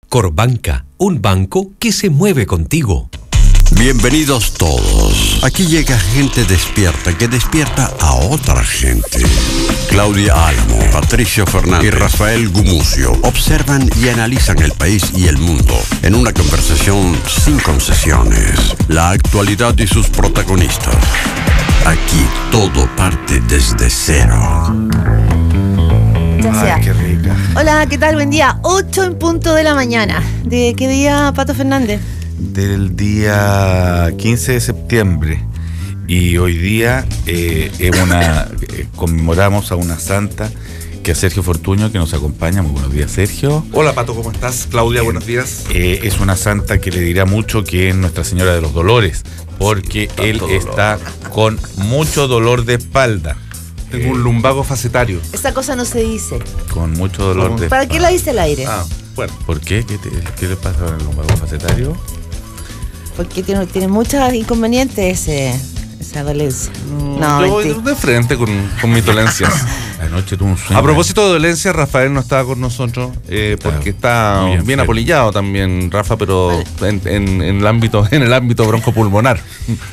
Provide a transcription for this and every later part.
Corbanca, un banco que se mueve contigo. Bienvenidos todos. Aquí llega gente despierta que despierta a otra gente. Claudia Álamo, Patricio Fernández y Rafael Gumucio observan y analizan el país y el mundo en una conversación sin concesiones. La actualidad y sus protagonistas. Aquí todo parte desde cero. Ay, qué rica. Hola, ¿qué tal? Buen día. 8 en punto de la mañana. ¿De qué día, Pato Fernández? Del día 15 de septiembre. Y hoy día conmemoramos a una santa, que es Sergio Fortuño, que nos acompaña. Muy buenos días, Sergio. Hola, Pato, ¿cómo estás? Claudia, buenos días. Es una santa que le dirá mucho que es Nuestra Señora de los Dolores, porque él está con mucho dolor de espalda. Tengo un lumbago facetario. Esa cosa no se dice. Con mucho dolor de espalda. ¿Para qué la dice el aire? Bueno. ¿Por qué? ¿Qué le pasa con el lumbago facetario? Porque tiene muchos inconvenientes esa dolencia. No, yo voy de frente con mis dolencias. Anoche tuve un sueño. A propósito de dolencias, Rafael no estaba con nosotros porque está bien apolillado también, Rafa, pero vale. en el ámbito broncopulmonar.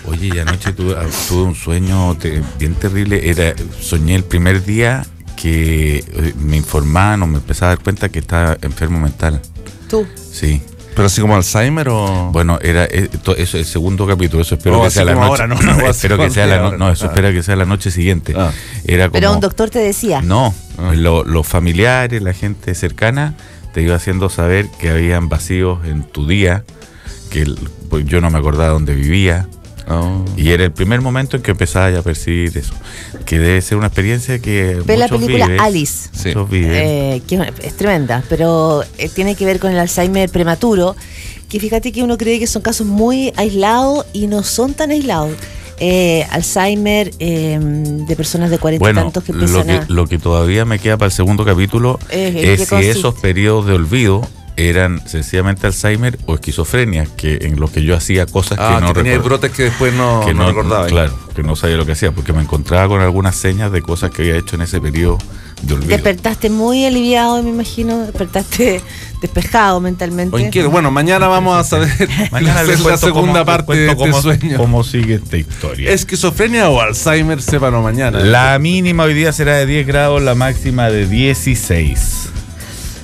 Oye, y anoche tuve un sueño bien terrible. Soñé el primer día que me informaban o me empezaba a dar cuenta que estaba enfermo mental. ¿Tú? Sí. ¿Pero así como Alzheimer o...? Bueno, eso es el segundo capítulo, eso espero que sea la noche. Ahora, espero que sea espera que sea la noche siguiente. Era como, pero un doctor te decía. No, los familiares, la gente cercana te iba haciendo saber que habían vacíos en tu día, que pues yo no me acordaba dónde vivía. Y era el primer momento en que empezaba ya a percibir eso, que debe ser una experiencia que ve la película Alice, sí. Que es tremenda, pero tiene que ver con el Alzheimer prematuro, que fíjate que uno cree que son casos muy aislados y no son tan aislados. Alzheimer de personas de 40 y tantos que empiezan lo que todavía me queda para el segundo capítulo es si esos periodos de olvido eran sencillamente Alzheimer o esquizofrenia, que en lo que yo hacía cosas que no recordaba. Tenía brotes que después no recordaba. Claro, que no sabía lo que hacía, porque me encontraba con algunas señas de cosas que había hecho en ese periodo de olvido. Despertaste muy aliviado, me imagino, despertaste despejado mentalmente. O inquieto. Bueno, mañana vamos a saber la segunda parte de este sueño. ¿Cómo sigue esta historia? ¿Esquizofrenia o Alzheimer? Sépanlo mañana. La mínima hoy día será de 10 grados, la máxima de 16.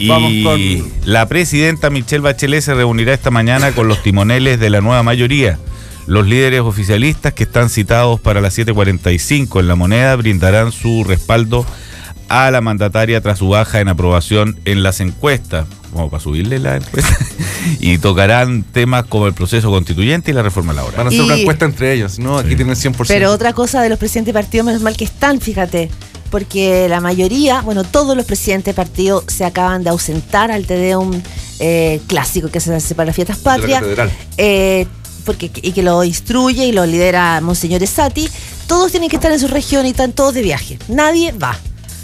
Y la presidenta Michelle Bachelet se reunirá esta mañana con los timoneles de la nueva mayoría. Los líderes oficialistas que están citados para las 7:45 en La Moneda brindarán su respaldo a la mandataria tras su baja en aprobación en las encuestas, como para subirle la encuesta, y tocarán temas como el proceso constituyente y la reforma laboral. Van a hacer una encuesta entre ellos, ¿no? Aquí tienen 100%. Pero otra cosa de los presidentes de partido, menos mal que están, fíjate, porque la mayoría, todos los presidentes de partido se acaban de ausentar al Te Deum clásico que se hace para las fiestas patrias, y que lo instruye y lo lidera Monseñor Esati. Todos tienen que estar en su región y están todos de viaje. Nadie va.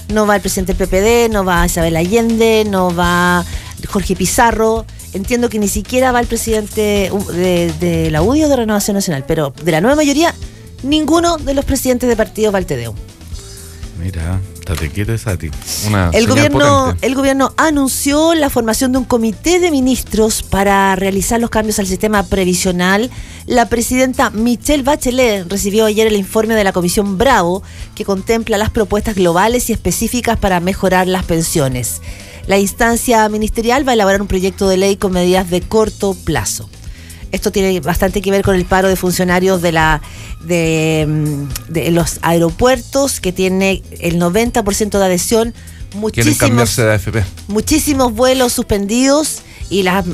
No va el presidente del PPD, no va Isabel Allende, no va Jorge Pizarro. Entiendo que ni siquiera va el presidente de la UDI o de Renovación Nacional, pero de la nueva mayoría, ninguno de los presidentes de partido va al Te Deum. Mira, estate quieto, Esati. El gobierno anunció la formación de un comité de ministros para realizar los cambios al sistema previsional. La presidenta Michelle Bachelet recibió ayer el informe de la Comisión Bravo, que contempla las propuestas globales y específicas para mejorar las pensiones. La instancia ministerial va a elaborar un proyecto de ley con medidas de corto plazo. Esto tiene bastante que ver con el paro de funcionarios de los aeropuertos, que tiene el 90% de adhesión. Quieren cambiarse de AFP. Muchísimos vuelos suspendidos y las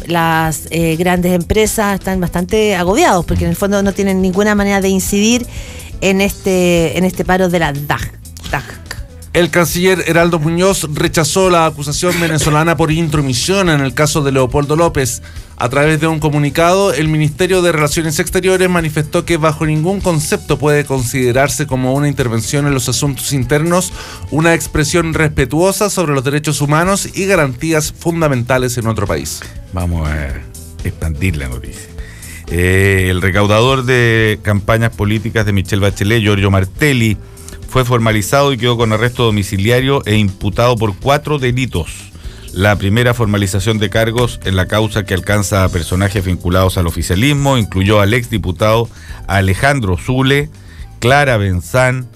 grandes empresas están bastante agobiados porque en el fondo no tienen ninguna manera de incidir en este paro de la DAG. El canciller Heraldo Muñoz rechazó la acusación venezolana por intromisión en el caso de Leopoldo López. A través de un comunicado, el Ministerio de Relaciones Exteriores manifestó que bajo ningún concepto puede considerarse como una intervención en los asuntos internos, una expresión respetuosa sobre los derechos humanos y garantías fundamentales en otro país. Vamos a expandir la noticia. El recaudador de campañas políticas de Michelle Bachelet, Giorgio Martelli, fue formalizado y quedó con arresto domiciliario e imputado por 4 delitos. la primera formalización de cargos en la causa que alcanza a personajes vinculados al oficialismo. Incluyó al exdiputado Alejandro Zule, Clara Benzán,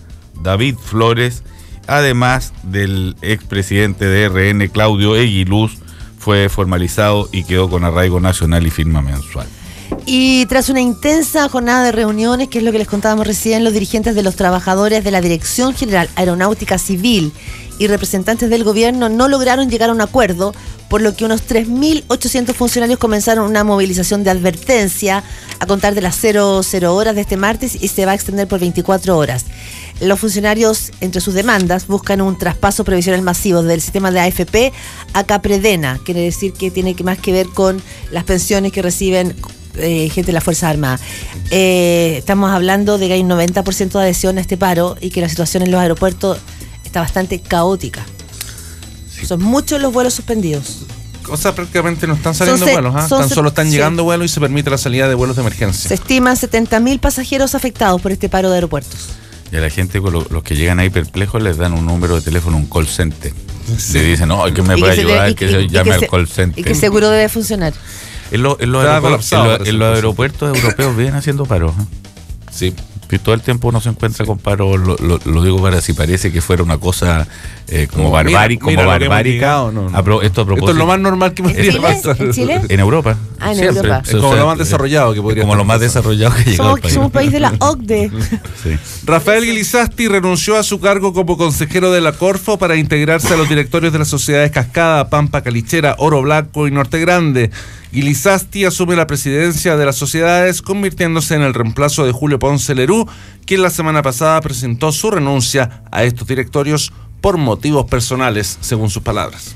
David Flores, además del expresidente de RN, Claudio Eguiluz, fue formalizado y quedó con arraigo nacional y firma mensual. Y tras una intensa jornada de reuniones, que es lo que les contábamos recién, los dirigentes de los trabajadores de la Dirección General Aeronáutica Civil y representantes del gobierno no lograron llegar a un acuerdo, por lo que unos 3.800 funcionarios comenzaron una movilización de advertencia a contar de las 00 horas de este martes y se va a extender por 24 horas. Los funcionarios, entre sus demandas, buscan un traspaso previsional masivo del sistema de AFP a Capredena, quiere decir que tiene más que ver con las pensiones que reciben gente de las Fuerzas Armadas. Estamos hablando de que hay un 90% de adhesión a este paro y que la situación en los aeropuertos está bastante caótica. Sí. Son muchos los vuelos suspendidos. O sea, prácticamente no están saliendo vuelos, tan solo están llegando vuelos y se permite la salida de vuelos de emergencia. Se estiman 70.000 pasajeros afectados por este paro de aeropuertos. Y a la gente, los que llegan ahí perplejos, les dan un número de teléfono, un call center. Sí. Le dicen, no, ¿quién me puede ayudar? Que llame al call center. Y que seguro debe funcionar. En los aeropuertos europeos vienen haciendo paros. Sí. Y todo el tiempo uno se encuentra con paros, lo digo para si parece que fuera una cosa como barbárica. Esto es lo más normal que podría pasar. ¿En Chile? En Europa. En siempre. Europa. Es como lo más desarrollado que podría como lo más desarrollado que llega al país. Somos país de la OCDE. Sí. Rafael Guilizasti renunció a su cargo como consejero de la Corfo para integrarse a los directorios de las sociedades Cascada, Pampa Calichera, Oro Blanco y Norte Grande. Guilizasti asume la presidencia de las sociedades, convirtiéndose en el reemplazo de Julio Ponce Lerú, quien la semana pasada presentó su renuncia a estos directorios por motivos personales, según sus palabras.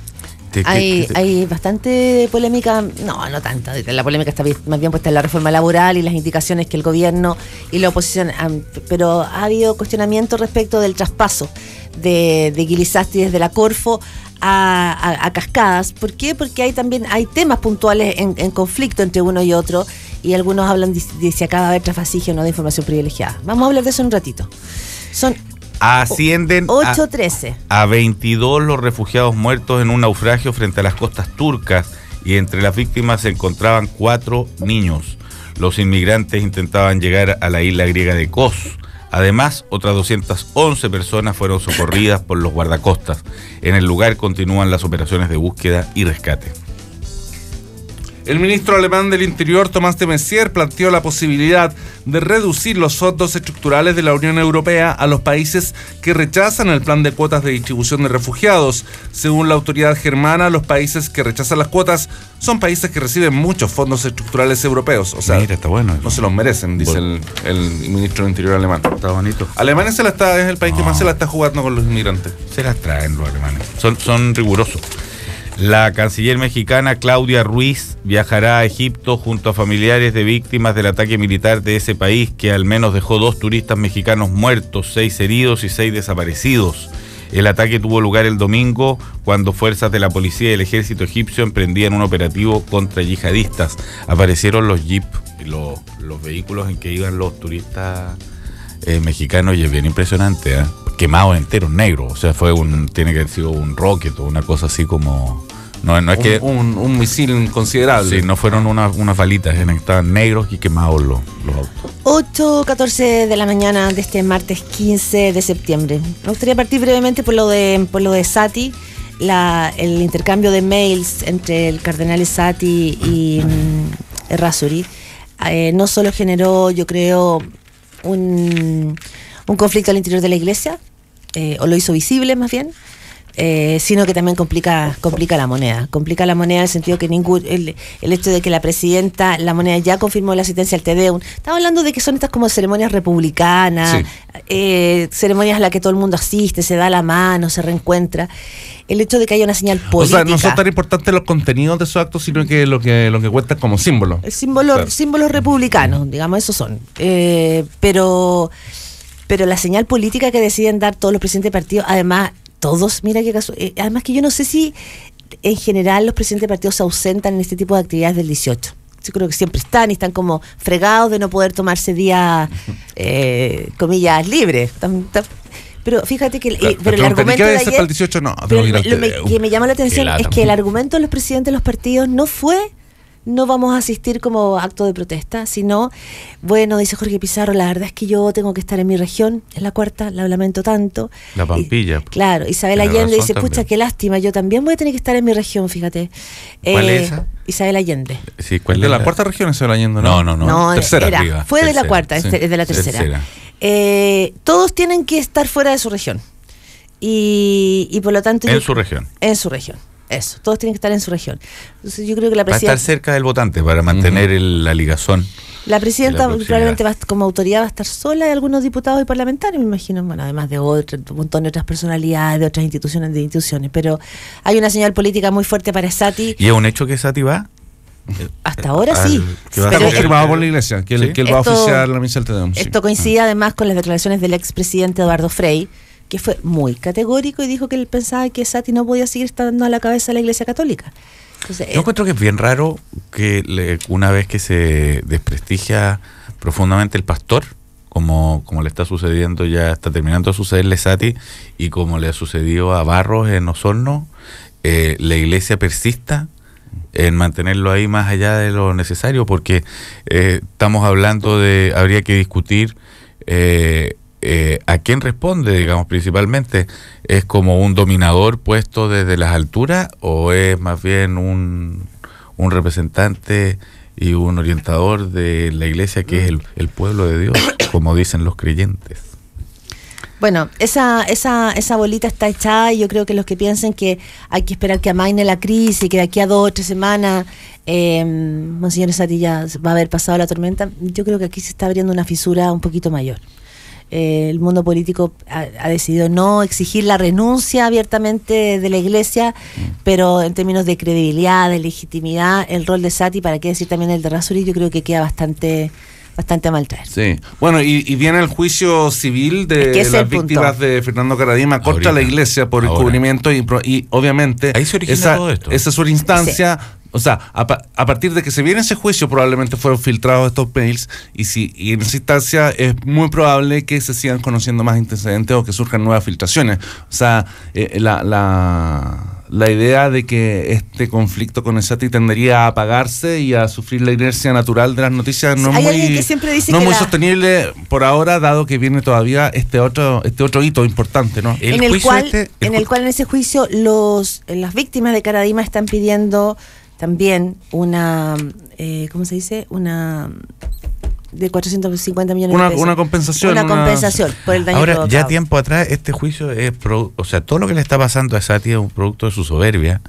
Hay bastante polémica, no tanto, la polémica está más bien puesta en la reforma laboral y las indicaciones que el gobierno y la oposición pero ha habido cuestionamiento respecto del traspaso de Guilizasti desde la Corfo a Cascadas. ¿Por qué? Porque hay temas puntuales en conflicto entre uno y otro, y algunos hablan de si acaba de haber trasvasije o no de información privilegiada. Vamos a hablar de eso en un ratito. Ascienden 8-13 a 22 los refugiados muertos en un naufragio frente a las costas turcas, y entre las víctimas se encontraban 4 niños. Los inmigrantes intentaban llegar a la isla griega de Kos. Además, otras 211 personas fueron socorridas por los guardacostas. En el lugar continúan las operaciones de búsqueda y rescate. El ministro alemán del Interior, Tomás de Maizière, planteó la posibilidad de reducir los fondos estructurales de la Unión Europea a los países que rechazan el plan de cuotas de distribución de refugiados. Según la autoridad germana, los países que rechazan las cuotas son países que reciben muchos fondos estructurales europeos. O sea, mira, está bueno. No se los merecen, dice el ministro del Interior alemán. Está bonito. Alemania es el país que más se la está jugando con los inmigrantes. Se las traen los alemanes. Son rigurosos. La canciller mexicana Claudia Ruiz viajará a Egipto junto a familiares de víctimas del ataque militar de ese país, que al menos dejó 2 turistas mexicanos muertos, 6 heridos y 6 desaparecidos. El ataque tuvo lugar el domingo, cuando fuerzas de la policía y el ejército egipcio emprendían un operativo contra yihadistas. Aparecieron los jeeps, los vehículos en que iban los turistas mexicanos, y es bien impresionante, quemados enteros, negros. O sea, tiene que haber sido un rocket o una cosa así como... No es que un misil considerable. Sí, no fueron unas balitas, estaban negros y quemados los autos. 8:14 de la mañana de este martes 15 de septiembre. Me gustaría partir brevemente por lo de Sati, el intercambio de mails entre el cardenal Sati y Errázuriz. No solo generó, yo creo, un conflicto al interior de la iglesia, o lo hizo visible más bien, sino que también complica la moneda. Complica la moneda en el sentido que el hecho de que la presidenta, la moneda ya confirmó la asistencia al Te Deum. Estamos hablando de que son estas como ceremonias republicanas, sí. Ceremonias a las que todo el mundo asiste, se da la mano, se reencuentra. El hecho de que haya una señal política. O sea, no son tan importantes los contenidos de esos actos, sino que lo que cuenta como símbolo. Símbolos republicanos, digamos, esos son. Pero la señal política que deciden dar todos los presidentes de partidos, además, todos, mira qué caso. Además que yo no sé si en general los presidentes de partidos se ausentan en este tipo de actividades del 18. Yo creo que siempre están y están como fregados de no poder tomarse días, comillas, libres. Pero fíjate que pero el argumento de ayer, para el 18 no. pero lo que me llama la atención es que el argumento de los presidentes de los partidos no fue no vamos a asistir como acto de protesta, sino, bueno, dice Jorge Pizarro, la verdad es que yo tengo que estar en mi región, en la cuarta, la lamento tanto. La Pampilla. Claro, Isabel Allende dice, pucha, qué lástima, yo también voy a tener que estar en mi región, fíjate. ¿Cuál es esa? Isabel Allende. Sí, ¿cuál es de la cuarta región Isabel Allende? No, tercera. Fue tercera, de la cuarta, sí. Es de la tercera. Todos tienen que estar fuera de su región. Y por lo tanto... En su región. En su región. Eso, todos tienen que estar en su región. Entonces yo creo que la presidenta... Para estar cerca del votante, para mantener la ligazón. La presidenta probablemente como autoridad va a estar sola de algunos diputados y parlamentarios, me imagino, bueno, además de un montón de otras personalidades, de otras instituciones, pero hay una señal política muy fuerte para Sati. ¿Y es un hecho que Sati va? Hasta ahora sí. Está confirmado por la Iglesia, que él va a oficiar la misa del Te Deum. Esto coincide además con las declaraciones del expresidente Eduardo Frei, que fue muy categórico y dijo que él pensaba que Sati no podía seguir estando a la cabeza de la Iglesia Católica. Entonces, yo encuentro que es bien raro que una vez que se desprestigia profundamente el pastor, como le está sucediendo, ya está terminando de sucederle a Sati, y como le ha sucedido a Barros en Osorno, la Iglesia persista en mantenerlo ahí más allá de lo necesario, porque estamos hablando de, habría que discutir a quién responde, digamos, principalmente. ¿Es como un dominador puesto desde las alturas o es más bien un representante y un orientador de la Iglesia, que es el pueblo de Dios, como dicen los creyentes? Bueno, esa bolita está echada, y yo creo que los que piensen que hay que esperar que amaine la crisis y que de aquí a 2 o 3 semanas Monseñor Sati ya va a haber pasado la tormenta, yo creo que aquí se está abriendo una fisura un poquito mayor. El mundo político ha decidido no exigir la renuncia abiertamente de la Iglesia, pero en términos de credibilidad, de legitimidad, el rol de Sati, para qué decir también el de Errázuriz, yo creo que queda bastante a mal traer. Sí. Bueno, y viene el juicio civil de las víctimas de Fernando Karadima contra la Iglesia por encubrimiento, y obviamente ahí se origina todo esto. Esa es una instancia. Sí. O sea, a partir de que se viene ese juicio, probablemente fueron filtrados estos mails, y en esa instancia es muy probable que se sigan conociendo más antecedentes o que surjan nuevas filtraciones. O sea, la idea de que este conflicto con el Sati tendería a apagarse y a sufrir la inercia natural de las noticias no es muy sostenible por ahora, dado que viene todavía este otro hito importante, ¿no? En el cual en ese juicio las víctimas de Karadima están pidiendo también una, ¿cómo se dice? Una de 450 millones de pesos. Una compensación. Una compensación por el daño ahora, provocado. Ya tiempo atrás, este juicio es o sea, todo lo que le está pasando a Sati es un producto de su soberbia,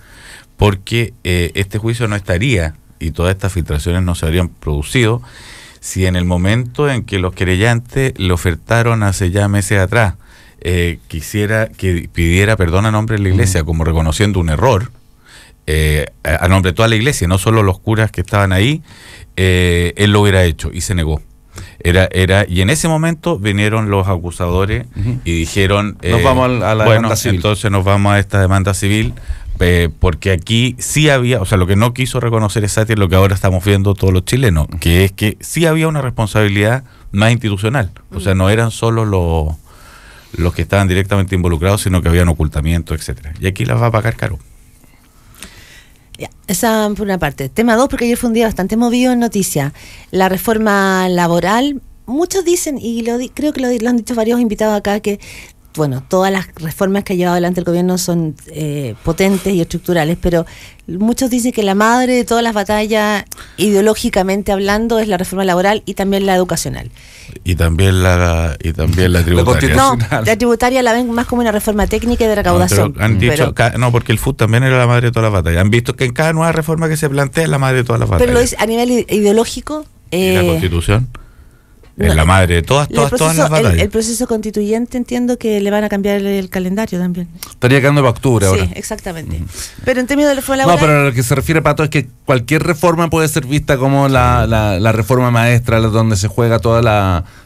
porque este juicio no estaría, y todas estas filtraciones no se habrían producido, si en el momento en que los querellantes le ofertaron hace ya meses atrás, quisiera que pidiera perdón a nombre de la Iglesia, como reconociendo un error, a nombre de toda la Iglesia, no solo los curas que estaban ahí, él lo hubiera hecho, y se negó. Y en ese momento vinieron los acusadores y dijeron, nos vamos a la demanda civil. Entonces nos vamos a esta demanda civil, porque aquí sí había, o sea, lo que no quiso reconocer Sati es lo que ahora estamos viendo todos los chilenos, que es que sí había una responsabilidad más institucional. O sea, no eran solo los que estaban directamente involucrados, sino que había un ocultamiento, etcétera. Y aquí las va a pagar caro. Esa por una parte. Tema 2, porque ayer fue un día bastante movido en noticias. La reforma laboral, muchos dicen, y creo que lo han dicho varios invitados acá, que bueno, todas las reformas que ha llevado adelante el gobierno son potentes y estructurales, pero muchos dicen que la madre de todas las batallas, ideológicamente hablando, es la reforma laboral y también la educacional. Y también la tributaria. No, la tributaria la ven más como una reforma técnica y de recaudación. Han dicho, porque el FUT también era la madre de todas las batallas. Han visto que en cada nueva reforma que se plantea es la madre de todas las batallas. Pero lo dice a nivel ideológico. ¿Y la Constitución? Es la madre de todas las batallas. El proceso constituyente, entiendo que le van a cambiar el calendario también. Estaría quedando para octubre ahora. Sí, exactamente. Pero en términos de reforma laboral... No, pero a lo que se refiere, Pato, es que cualquier reforma puede ser vista como la reforma maestra, donde se juega toda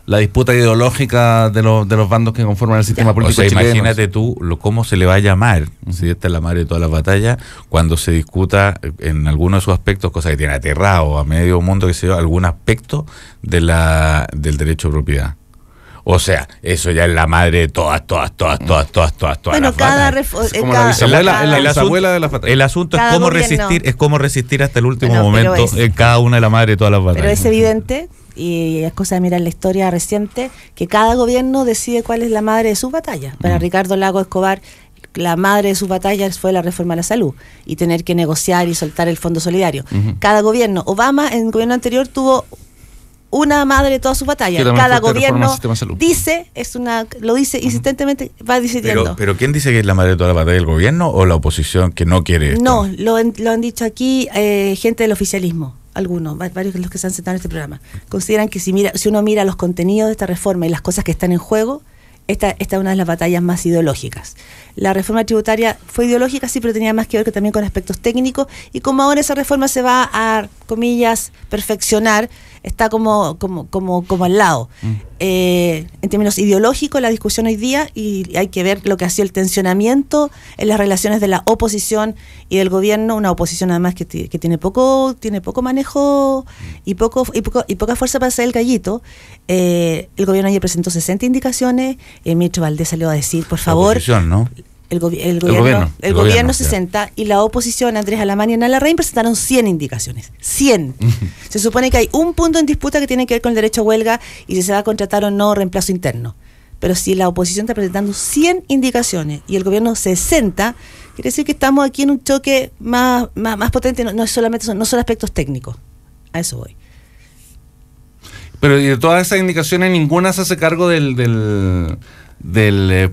la disputa ideológica de los bandos que conforman el sistema político chileno. Imagínate tú cómo se le va a llamar, si esta es la madre de todas las batallas, cuando se discuta en algunos de sus aspectos, cosa que tiene aterrado a medio mundo, que se algún aspecto del derecho a propiedad, O sea, eso ya es la madre de todas. Bueno, cada reforma. La abuela de las batallas. El asunto es cómo resistir hasta el último momento en cada una de las madres de todas las batallas. Pero es evidente, y es cosa de mirar la historia reciente, que cada gobierno decide cuál es la madre de sus batallas. Para Ricardo Lagos Escobar, la madre de sus batallas fue la reforma a la salud y tener que negociar y soltar el Fondo Solidario. Cada gobierno, Obama en el gobierno anterior tuvo una madre de todas sus batallas. Cada gobierno lo dice insistentemente, va diciendo. Pero ¿quién dice que es la madre de todas las batallas? ¿El gobierno o la oposición que no quiere esto? No, lo han dicho aquí gente del oficialismo. Algunos, varios de los que se han sentado en este programa, consideran que si uno mira los contenidos de esta reforma y las cosas que están en juego, esta es una de las batallas más ideológicas. La reforma tributaria fue ideológica, sí, pero tenía más que ver también con aspectos técnicos, y como ahora esa reforma se va a, comillas, perfeccionar, está como al lado. En términos ideológicos, la discusión hoy día, y hay que ver lo que ha sido el tensionamiento en las relaciones de la oposición y del gobierno, una oposición además que tiene poco manejo y poca fuerza para hacer el gallito. El gobierno ayer presentó 60 indicaciones, el ministro Valdés salió a decir, por favor... La oposición, ¿no? El gobierno 60 y la oposición, Andrés Alamán y Ana Larraín, presentaron 100 indicaciones. 100. Se supone que hay un punto en disputa que tiene que ver con el derecho a huelga y si se va a contratar o no reemplazo interno. Pero si la oposición está presentando 100 indicaciones y el gobierno 60, quiere decir que estamos aquí en un choque más potente, no son aspectos técnicos. A eso voy. Pero de todas esas indicaciones, ninguna se hace cargo del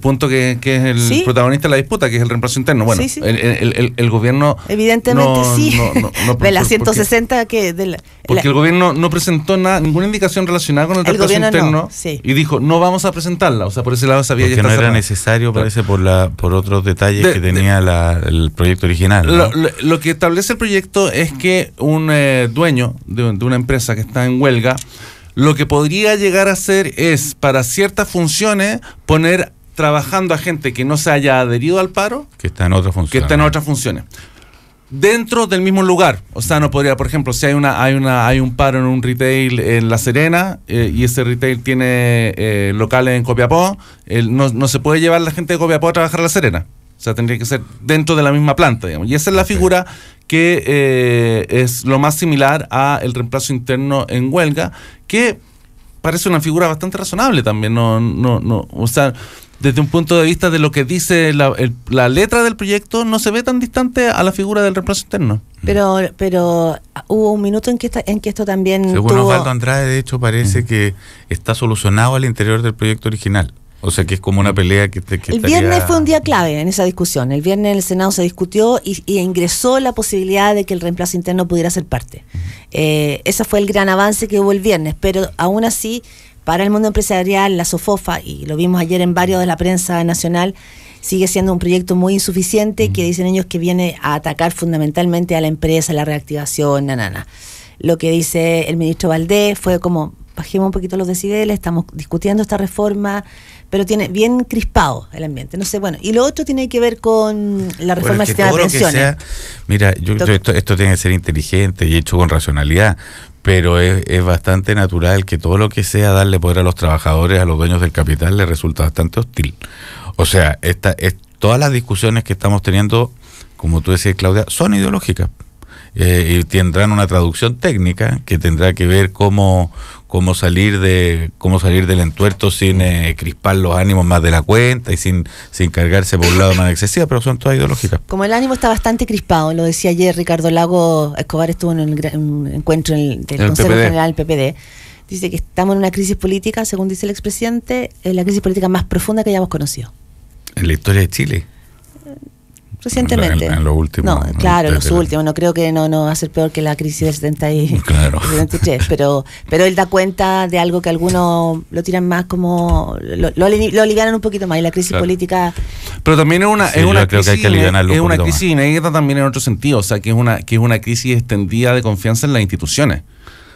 punto que es el protagonista de la disputa, que es el reemplazo interno. Bueno, sí. El gobierno... Evidentemente de la 160 porque el gobierno no presentó ninguna indicación relacionada con el reemplazo interno y dijo, no vamos a presentarla. O sea, por ese lado sabía porque ya no era necesario, parece, por otros detalles que tenía el proyecto original, ¿no? Lo que establece el proyecto es que un dueño de una empresa que está en huelga, lo que podría llegar a hacer es, para ciertas funciones, poner trabajando a gente que no se haya adherido al paro, que está en otras funciones, dentro del mismo lugar. O sea, no podría, por ejemplo, si hay un paro en un retail en La Serena y ese retail tiene locales en Copiapó, no se puede llevar la gente de Copiapó a trabajar a La Serena. O sea, tendría que ser dentro de la misma planta, digamos. Y esa es la figura que es lo más similar a el reemplazo interno en huelga, que parece una figura bastante razonable también. O sea, desde un punto de vista de lo que dice la letra del proyecto, no se ve tan distante a la figura del reemplazo interno. Pero hubo un minuto en que esto también según Osvaldo Andrade, de hecho, parece que está solucionado al interior del proyecto original. O sea, que es como una pelea que el viernes fue un día clave en esa discusión. El viernes en el Senado se discutió y ingresó la posibilidad de que el reemplazo interno pudiera ser parte. Ese fue el gran avance que hubo el viernes, pero aún así, para el mundo empresarial, la SOFOFA, y lo vimos ayer en varios de la prensa nacional, sigue siendo un proyecto muy insuficiente que dicen ellos que viene a atacar fundamentalmente a la empresa, la reactivación, Lo que dice el ministro Valdés fue como, bajemos un poquito los decibeles, estamos discutiendo esta reforma, pero tiene bien crispado el ambiente. No sé, bueno, y lo otro tiene que ver con la reforma del sistema de pensiones. Mira, esto tiene que ser inteligente y hecho con racionalidad, pero es bastante natural que todo lo que sea darle poder a los trabajadores, a los dueños del capital, les resulta bastante hostil. O sea, todas las discusiones que estamos teniendo, como tú decías, Claudia, son ideológicas. Y tendrán una traducción técnica que tendrá que ver cómo salir del entuerto sin crispar los ánimos más de la cuenta y sin cargarse por un lado más excesiva, pero son todas ideológicas. Como el ánimo está bastante crispado, lo decía ayer Ricardo Lagos Escobar, estuvo en un encuentro del Consejo General del PPD, dice que estamos en una crisis política, según dice el expresidente, la crisis política más profunda que hayamos conocido. ¿En la historia de Chile? Recientemente. En lo último. No, claro, en los últimos. No creo que no va a ser peor que la crisis del 73. Pero él da cuenta de algo que algunos lo tiran más como... Lo alivianan un poquito más. Y la crisis política... Pero también es una crisis inédita también en otro sentido. O sea, que es una crisis extendida de confianza en las instituciones.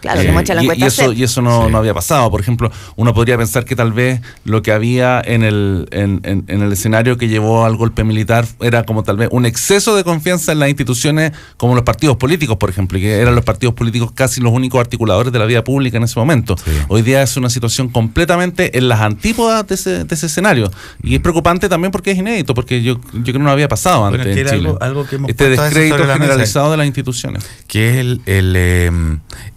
Claro, que muestra la encuesta. Y eso no había pasado. Por ejemplo, uno podría pensar que tal vez lo que había en el escenario que llevó al golpe militar era como tal vez un exceso de confianza en las instituciones como los partidos políticos, por ejemplo, y que eran los partidos políticos casi los únicos articuladores de la vida pública en ese momento. Sí. Hoy día es una situación completamente en las antípodas de ese escenario. Y es preocupante también porque es inédito, porque yo creo que no había pasado antes en Chile. Algo que hemos este descrédito generalizado de las instituciones. Que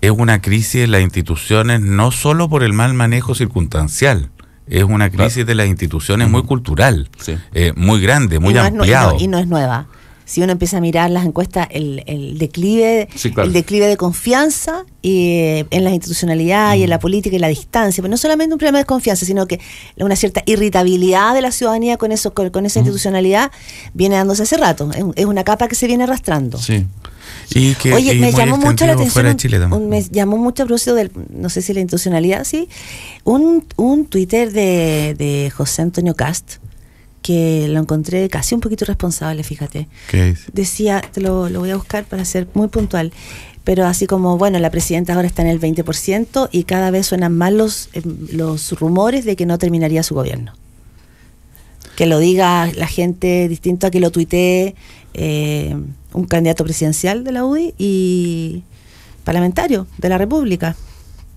es una crisis de las instituciones no solo por el mal manejo circunstancial, es una crisis de las instituciones muy cultural, muy grande, muy ampliado. Y no es nueva. Si uno empieza a mirar las encuestas, el declive de confianza en la institucionalidad y en la política y la distancia, pero no solamente un problema de desconfianza, sino que una cierta irritabilidad de la ciudadanía con esa institucionalidad viene dándose hace rato. Es una capa que se viene arrastrando. Sí. Oye, me llamó mucho la atención, me llamó mucho a propósito del, no sé si la institucionalidad, un Twitter de José Antonio Cast, que lo encontré casi un poquito irresponsable, fíjate. ¿Qué dice? Decía, lo voy a buscar para ser muy puntual, pero así como, bueno, la presidenta ahora está en el 20% y cada vez suenan más los rumores de que no terminaría su gobierno. Que lo diga la gente distinto a que lo tuitee un candidato presidencial de la UDI y parlamentario de la República.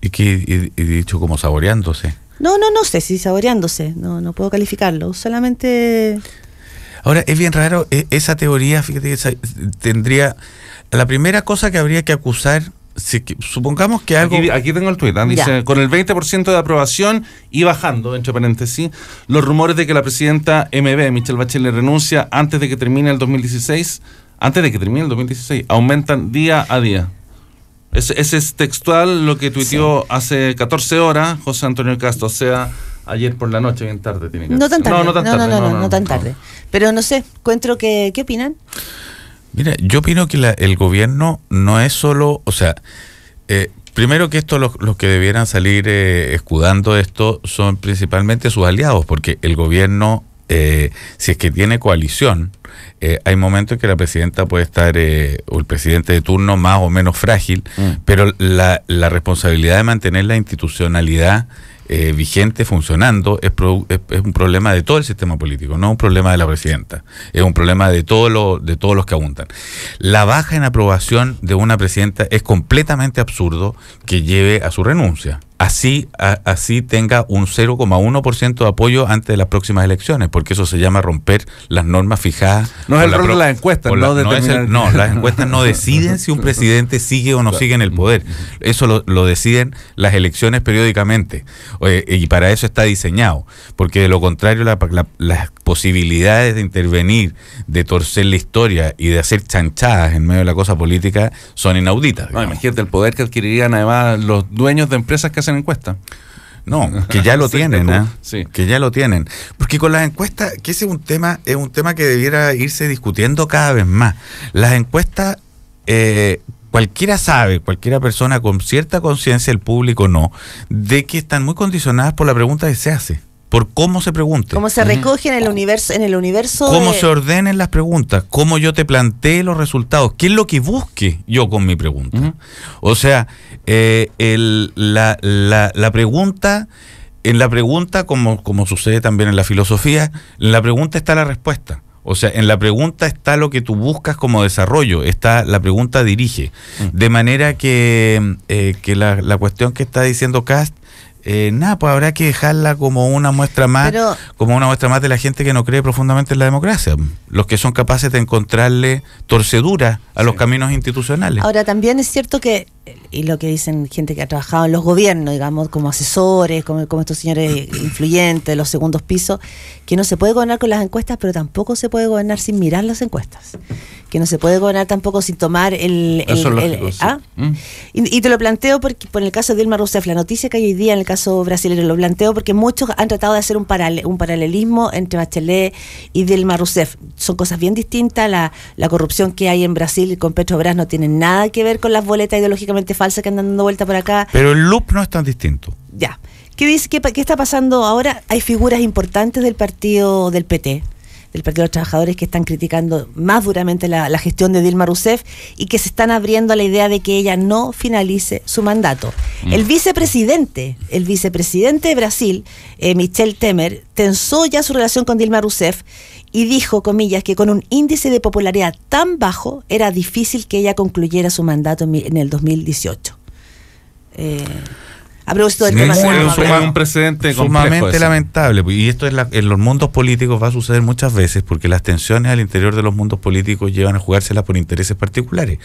Y dicho como saboreándose. No sé si saboreándose, no puedo calificarlo, solamente... Ahora, es bien raro, esa teoría, fíjate que tendría... La primera cosa que habría que acusar, supongamos que algo... Aquí tengo el tuit, dice, con el 20% de aprobación y bajando, entre paréntesis, los rumores de que la presidenta MB, Michelle Bachelet, renuncia antes de que termine el 2016, aumentan día a día. Ese es textual lo que tuiteó hace 14 horas José Antonio Castro, o sea, ayer por la noche, bien tarde tiene que ser. No tan tarde. Pero no sé, encuentro que, ¿qué opinan? Mira, yo opino que el gobierno no es solo, o sea, primero que esto los que debieran salir escudando esto son principalmente sus aliados, porque el gobierno, si es que tiene coalición, hay momentos en que la presidenta puede estar, o el presidente de turno, más o menos frágil, pero la responsabilidad de mantener la institucionalidad vigente, funcionando, es un problema de todo el sistema político, no un problema de la presidenta, es un problema de todos los que abundan. La baja en aprobación de una presidenta es completamente absurdo que lleve a su renuncia. Así tenga un 0,1% de apoyo antes de las próximas elecciones, porque eso se llama romper las normas fijadas. No es el rol de las encuestas, las encuestas no deciden si un presidente sigue o no sigue en el poder. Eso lo deciden las elecciones periódicamente, y para eso está diseñado, porque de lo contrario las posibilidades de intervenir, de torcer la historia y de hacer chanchadas en medio de la cosa política son inauditas. No, imagínate el poder que adquirirían además los dueños de empresas que hacen encuestas. No, que ya lo tienen, sí. Que ya lo tienen. Porque con las encuestas, que ese es un tema que debiera irse discutiendo cada vez más. Las encuestas, cualquiera persona con cierta conciencia, el público no, de que están muy condicionadas por la pregunta que se hace. Por cómo se pregunte. Cómo se recoge en el universo. Cómo se ordenen las preguntas, cómo yo te plantee los resultados, qué es lo que busque yo con mi pregunta. O sea, la pregunta, en la pregunta, como sucede también en la filosofía, en la pregunta está la respuesta. O sea, en la pregunta está lo que tú buscas como desarrollo, la pregunta dirige. De manera que la cuestión que está diciendo Cast, pues habrá que dejarla como una muestra más, de la gente que no cree profundamente en la democracia, los que son capaces de encontrarle torceduras a los caminos institucionales. Ahora, también es cierto que, y lo que dicen gente que ha trabajado en los gobiernos, digamos, como asesores, como estos señores influyentes, los segundos pisos, que no se puede gobernar con las encuestas, pero tampoco se puede gobernar sin mirar las encuestas. Que no se puede gobernar tampoco sin tomar y te lo planteo porque por el caso de Dilma Rousseff, la noticia que hay hoy día en el caso brasileño, lo planteo porque muchos han tratado de hacer un paralelismo entre Bachelet y Dilma Rousseff. Son cosas bien distintas. La corrupción que hay en Brasil con Petrobras no tiene nada que ver con las boletas ideológicamente falsas que andan dando vuelta por acá. Pero el loop no es tan distinto. Ya. ¿Qué está pasando ahora? Hay figuras importantes del partido del PT, del Partido de los Trabajadores que están criticando más duramente la gestión de Dilma Rousseff y que se están abriendo a la idea de que ella no finalice su mandato. El vicepresidente de Brasil, Michel Temer, tensó ya su relación con Dilma Rousseff y dijo, comillas, que con un índice de popularidad tan bajo era difícil que ella concluyera su mandato en el 2018. A propósito del tema, un precedente sumamente lamentable, y esto en los mundos políticos va a suceder muchas veces porque las tensiones al interior de los mundos políticos llevan a jugárselas por intereses particulares.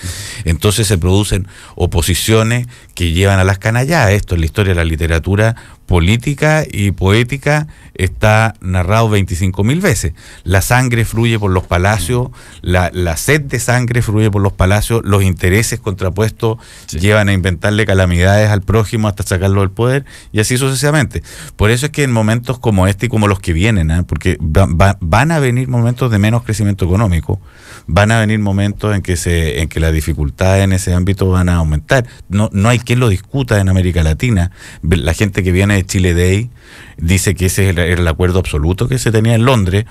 Entonces se producen oposiciones que llevan a las canalladas. Esto en la historia de la literatura política y poética está narrado 25.000 veces. La sangre fluye por los palacios, la sed de sangre fluye por los palacios, los intereses contrapuestos llevan a inventarle calamidades al prójimo hasta sacarlo del poder, y así sucesivamente. Por eso es que en momentos como este y como los que vienen, porque van a venir momentos de menos crecimiento económico, van a venir momentos en que las dificultades en ese ámbito van a aumentar. No hay quien lo discuta en América Latina. La gente que viene de Chile Day dice que ese era el acuerdo absoluto que se tenía en Londres.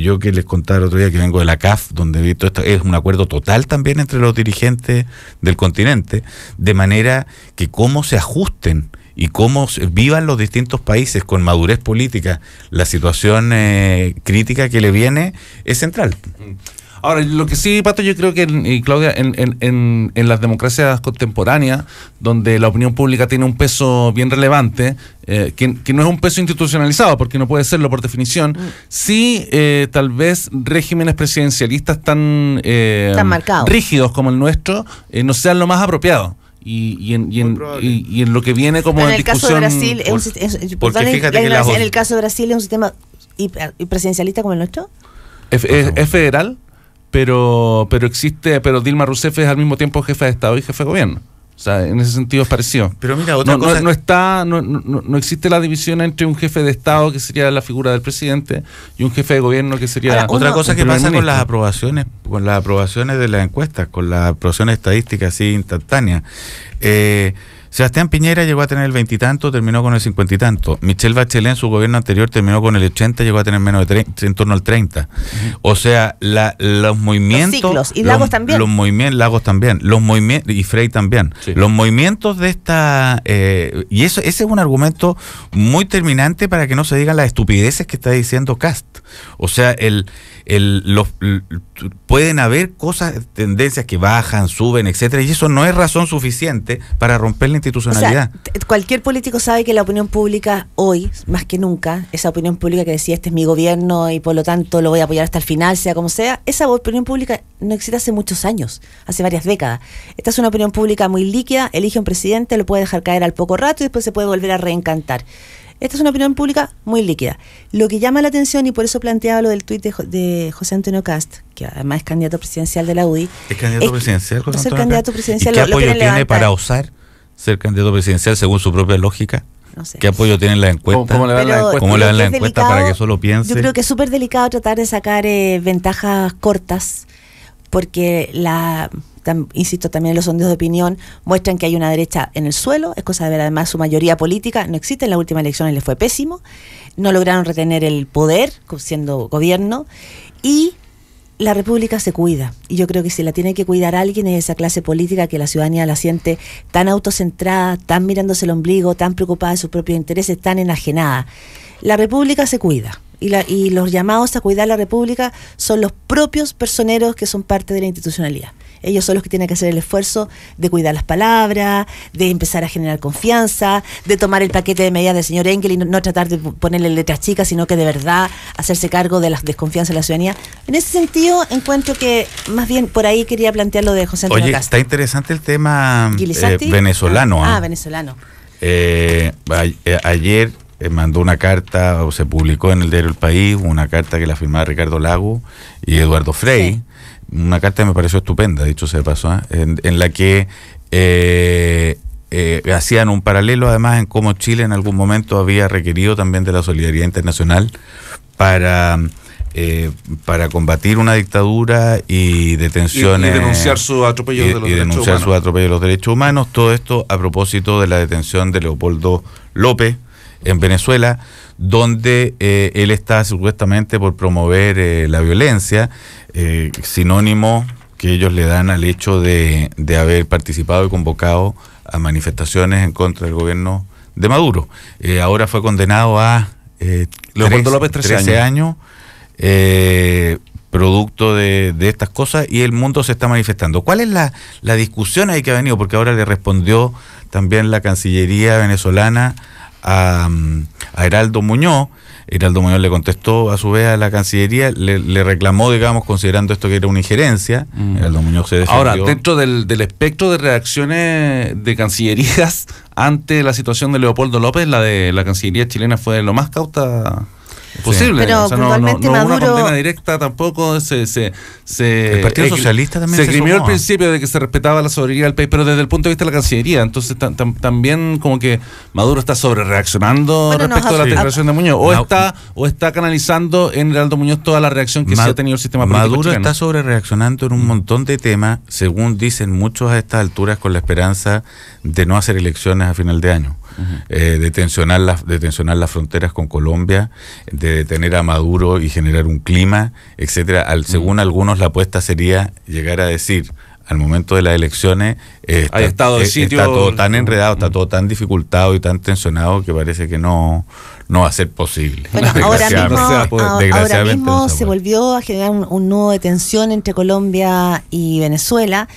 Yo que les contaba el otro día que vengo de la CAF, donde he visto esto, es un acuerdo total también entre los dirigentes del continente, de manera que cómo se ajusten y cómo vivan los distintos países con madurez política la situación crítica que le viene es central. Ahora, lo que sí, Pato, yo creo que, y Claudia, en las democracias contemporáneas, donde la opinión pública tiene un peso bien relevante, que no es un peso institucionalizado, porque no puede serlo por definición, sí, tal vez regímenes presidencialistas tan marcados, rígidos como el nuestro, no sean lo más apropiado. Y en lo que viene como en el discusión... caso de Brasil, en el caso de Brasil es un sistema presidencialista como el nuestro. Es federal, pero Dilma Rousseff es al mismo tiempo jefa de Estado y jefe de gobierno. O sea, en ese sentido es parecido. Pero mira, otra cosa... no existe la división entre un jefe de Estado, que sería la figura del presidente, y un jefe de gobierno, que sería... Otra cosa que pasa con las aprobaciones de las encuestas, con las aprobaciones estadísticas así instantáneas. Sebastián Piñera llegó a tener el 20 y tanto, terminó con el 50 y tanto. Michelle Bachelet en su gobierno anterior terminó con el 80, llegó a tener menos de 30, en torno al 30. O sea, los movimientos... Los ciclos, y Lagos también. Los movimientos, Lagos también, los movimientos, y Frey también. Sí. Los movimientos de esta... y ese es un argumento muy terminante para que no se digan las estupideces que está diciendo Kast. O sea, pueden haber cosas, tendencias que bajan, suben, etcétera, y eso no es razón suficiente para romper la institucionalidad. O sea, cualquier político sabe que la opinión pública hoy, más que nunca, esa opinión pública que decía este es mi gobierno y por lo tanto lo voy a apoyar hasta el final, sea como sea, esa opinión pública no existe hace muchos años, hace varias décadas. Esta es una opinión pública muy líquida, elige un presidente, lo puede dejar caer al poco rato y después se puede volver a reencantar. Esta es una opinión pública muy líquida. Lo que llama la atención, y por eso planteaba lo del tuit de José Antonio Kast, que además es candidato presidencial de la UDI. ¿Es candidato presidencial, José Antonio candidato presidencial? ¿Y qué apoyo tiene para osar ser candidato presidencial según su propia lógica? No sé. ¿Qué apoyo tiene en la encuesta? ¿Cómo le dan la encuesta? ¿Cómo le dan la encuesta para que solo piense? Yo creo que es súper delicado tratar de sacar ventajas cortas, porque insisto, también los sondeos de opinión muestran que hay una derecha en el suelo, es cosa de ver además su mayoría política, no existe, en las últimas elecciones les fue pésimo, no lograron retener el poder siendo gobierno, y la República se cuida, y yo creo que si la tiene que cuidar alguien es esa clase política que la ciudadanía la siente tan autocentrada, tan mirándose el ombligo, tan preocupada de sus propios intereses, tan enajenada. La República se cuida. Y los llamados a cuidar la República son los propios personeros que son parte de la institucionalidad. Ellos son los que tienen que hacer el esfuerzo de cuidar las palabras, de empezar a generar confianza, de tomar el paquete de medidas del señor Engel y no tratar de ponerle letras chicas, sino que de verdad hacerse cargo de la desconfianza de la ciudadanía. En ese sentido, encuentro que más bien por ahí quería plantear lo de José Antonio Oye, Kast. Está interesante el tema venezolano. Venezolano. Ayer mandó una carta, o se publicó en el diario El País, una carta que la firmaba Ricardo Lagos y Eduardo Frey. Sí. Una carta que me pareció estupenda, dicho sea de paso, en la que hacían un paralelo además en cómo Chile en algún momento había requerido también de la solidaridad internacional para combatir una dictadura y detenciones y denunciar su atropello de los derechos humanos. Todo esto a propósito de la detención de Leopoldo López, en Venezuela, donde él está supuestamente por promover la violencia, sinónimo que ellos le dan al hecho de haber participado y convocado a manifestaciones en contra del gobierno de Maduro. Ahora fue condenado a Leopoldo López 13 años producto de estas cosas, y el mundo se está manifestando. ¿Cuál es la discusión ahí que ha venido? Porque ahora le respondió también la Cancillería venezolana a Heraldo Muñoz. Heraldo Muñoz le contestó a su vez a la Cancillería, le reclamó, digamos, considerando esto que era una injerencia. Heraldo Muñoz se defendió. Ahora, dentro del espectro de reacciones de cancillerías ante la situación de Leopoldo López, la de la Cancillería chilena fue lo más cauta posible. Pero no Maduro... una condena directa tampoco. El Partido Socialista también se esgrimió al principio de que se respetaba la soberanía del país, pero desde el punto de vista de la Cancillería. Entonces también como que Maduro está sobre reaccionando respecto de la declaración de Muñoz, o está canalizando en Heraldo Muñoz toda la reacción que sí ha tenido el sistema político Maduro chileno. está sobre reaccionando en un montón de temas, según dicen muchos a estas alturas, con la esperanza de no hacer elecciones a final de año. De tensionar las fronteras con Colombia, de detener a Maduro y generar un clima, etcétera. Según algunos, la apuesta sería llegar a decir, al momento de las elecciones, está todo tan enredado, está todo tan dificultado y tan tensionado que parece que no va a ser posible. Bueno, ahora mismo se volvió a generar un nudo de tensión entre Colombia y Venezuela.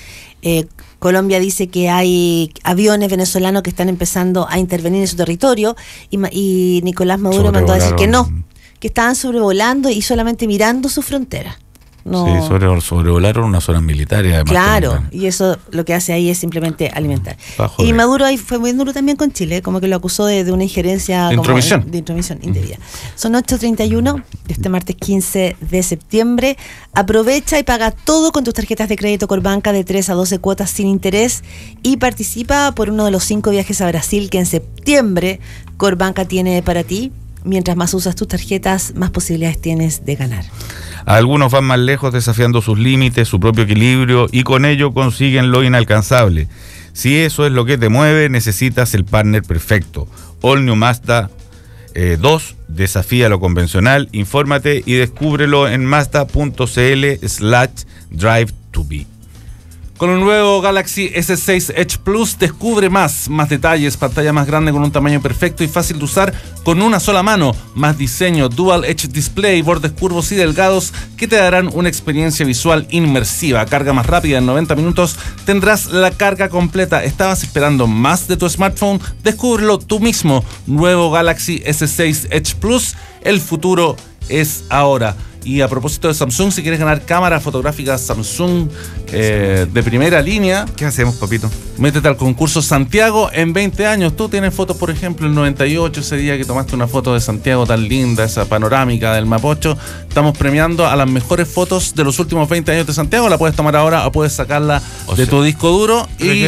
Colombia dice que hay aviones venezolanos que están empezando a intervenir en su territorio, y Nicolás Maduro mandó a decir que no, que estaban sobrevolando y solamente mirando su frontera. No. Sí, sobrevolaron unas zonas militares. Además, claro, y eso lo que hace ahí es simplemente alimentar. Y Maduro ahí fue muy duro también con Chile, como que lo acusó de una injerencia de intromisión indebida. Son 8:31 de este martes 15 de septiembre. Aprovecha y paga todo con tus tarjetas de crédito Corbanca de 3 a 12 cuotas sin interés y participa por uno de los 5 viajes a Brasil que en septiembre Corbanca tiene para ti. Mientras más usas tus tarjetas, más posibilidades tienes de ganar. Algunos van más lejos desafiando sus límites, su propio equilibrio, y con ello consiguen lo inalcanzable. Si eso es lo que te mueve, necesitas el partner perfecto. All New Mazda 2, desafía lo convencional. Infórmate y descúbrelo en mazda.cl/drive2be. Con un nuevo Galaxy S6 Edge Plus, descubre más detalles, pantalla más grande con un tamaño perfecto y fácil de usar con una sola mano, más diseño, Dual Edge Display, bordes curvos y delgados que te darán una experiencia visual inmersiva, carga más rápida en 90 minutos, tendrás la carga completa. ¿Estabas esperando más de tu smartphone? Descúbrelo tú mismo. Nuevo Galaxy S6 Edge Plus, el futuro es ahora. Y a propósito de Samsung, si quieres ganar cámara fotográfica Samsung de primera línea, ¿qué hacemos, papito? Métete al concurso Santiago en 20 años. Tú tienes fotos, por ejemplo, el 98, ese día que tomaste una foto de Santiago tan linda, esa panorámica del Mapocho. Estamos premiando a las mejores fotos de los últimos 20 años de Santiago. La puedes tomar ahora o puedes sacarla de tu disco duro y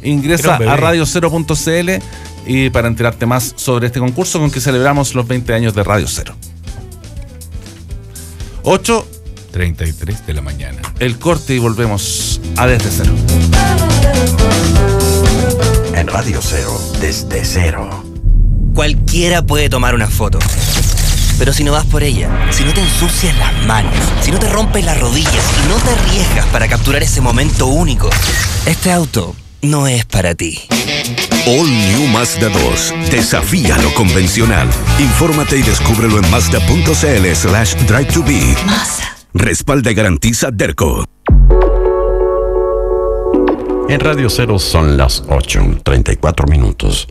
ingresa a radio0.cl y para enterarte más sobre este concurso con que celebramos los 20 años de Radio Cero. 8:33 de la mañana. El corte y volvemos a Desde Cero. En Radio Cero, Desde Cero. Cualquiera puede tomar una foto, pero si no vas por ella, si no te ensucias las manos, si no te rompes las rodillas y no te arriesgas para capturar ese momento único, este auto no es para ti. All New Mazda 2. Desafía lo convencional. Infórmate y descúbrelo en mazda.cl/drive2be. Mazda. Respalda y garantiza Derco. En Radio Cero son las 8:34 minutos.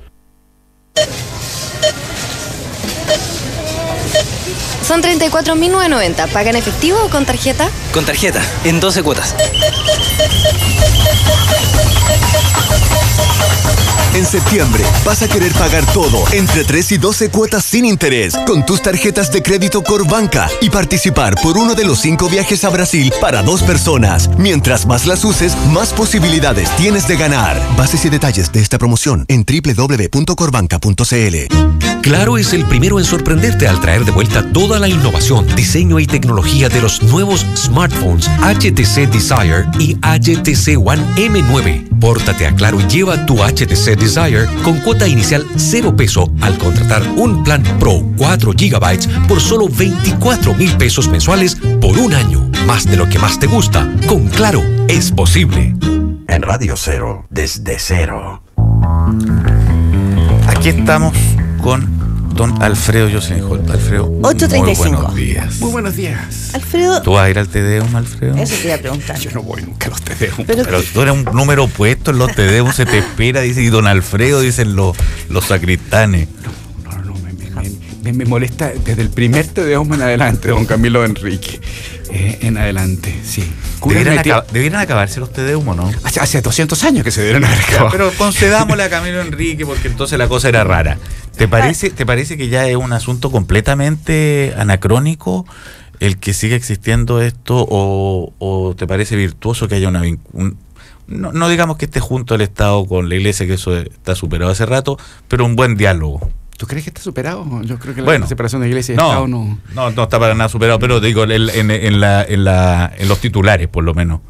Son 34.990. ¿Paga en efectivo o con tarjeta? Con tarjeta, en 12 cuotas. En septiembre vas a querer pagar todo entre 3 y 12 cuotas sin interés con tus tarjetas de crédito Corbanca y participar por uno de los 5 viajes a Brasil para 2 personas. Mientras más las uses, más posibilidades tienes de ganar. Bases y detalles de esta promoción en www.corbanca.cl. Claro es el primero en sorprenderte al traer de vuelta toda la innovación, diseño y tecnología de los nuevos smartphones HTC Desire y HTC One M9. Pórtate a Claro y lleva tu HTC Desire Desire con cuota inicial 0 peso al contratar un plan Pro 4 GB por solo 24.000 pesos mensuales por un año. Más de lo que más te gusta. Con Claro, es posible. En Radio Cero, desde cero. Aquí estamos con don Alfredo Jocelyn Holt. Alfredo, 8:35. muy buenos días. Muy buenos días. Alfredo, ¿Tú vas a ir al Tedeum, Alfredo? eso te iba a preguntar. Yo no voy nunca a los Tedeum. Pero Tú eres un número puesto en los Tedeum, se te espera, dice, y don Alfredo, dicen los sacristanes. No, me molesta desde el primer Tedeum en adelante, don Camilo Enrique. En adelante, sí. ¿Debieran acabarse los Tedeum o no? Hace 200 años que se debieron haber acabado. Pero concedámosle a Camilo Enrique porque entonces la cosa era rara. ¿Te parece que ya es un asunto completamente anacrónico el que siga existiendo esto o te parece virtuoso que haya no digamos que esté junto el Estado con la Iglesia, que eso está superado hace rato, pero un buen diálogo? ¿Tú crees que está superado? Yo creo que la separación de Iglesia y Estado no está para nada superado, pero digo en los titulares por lo menos.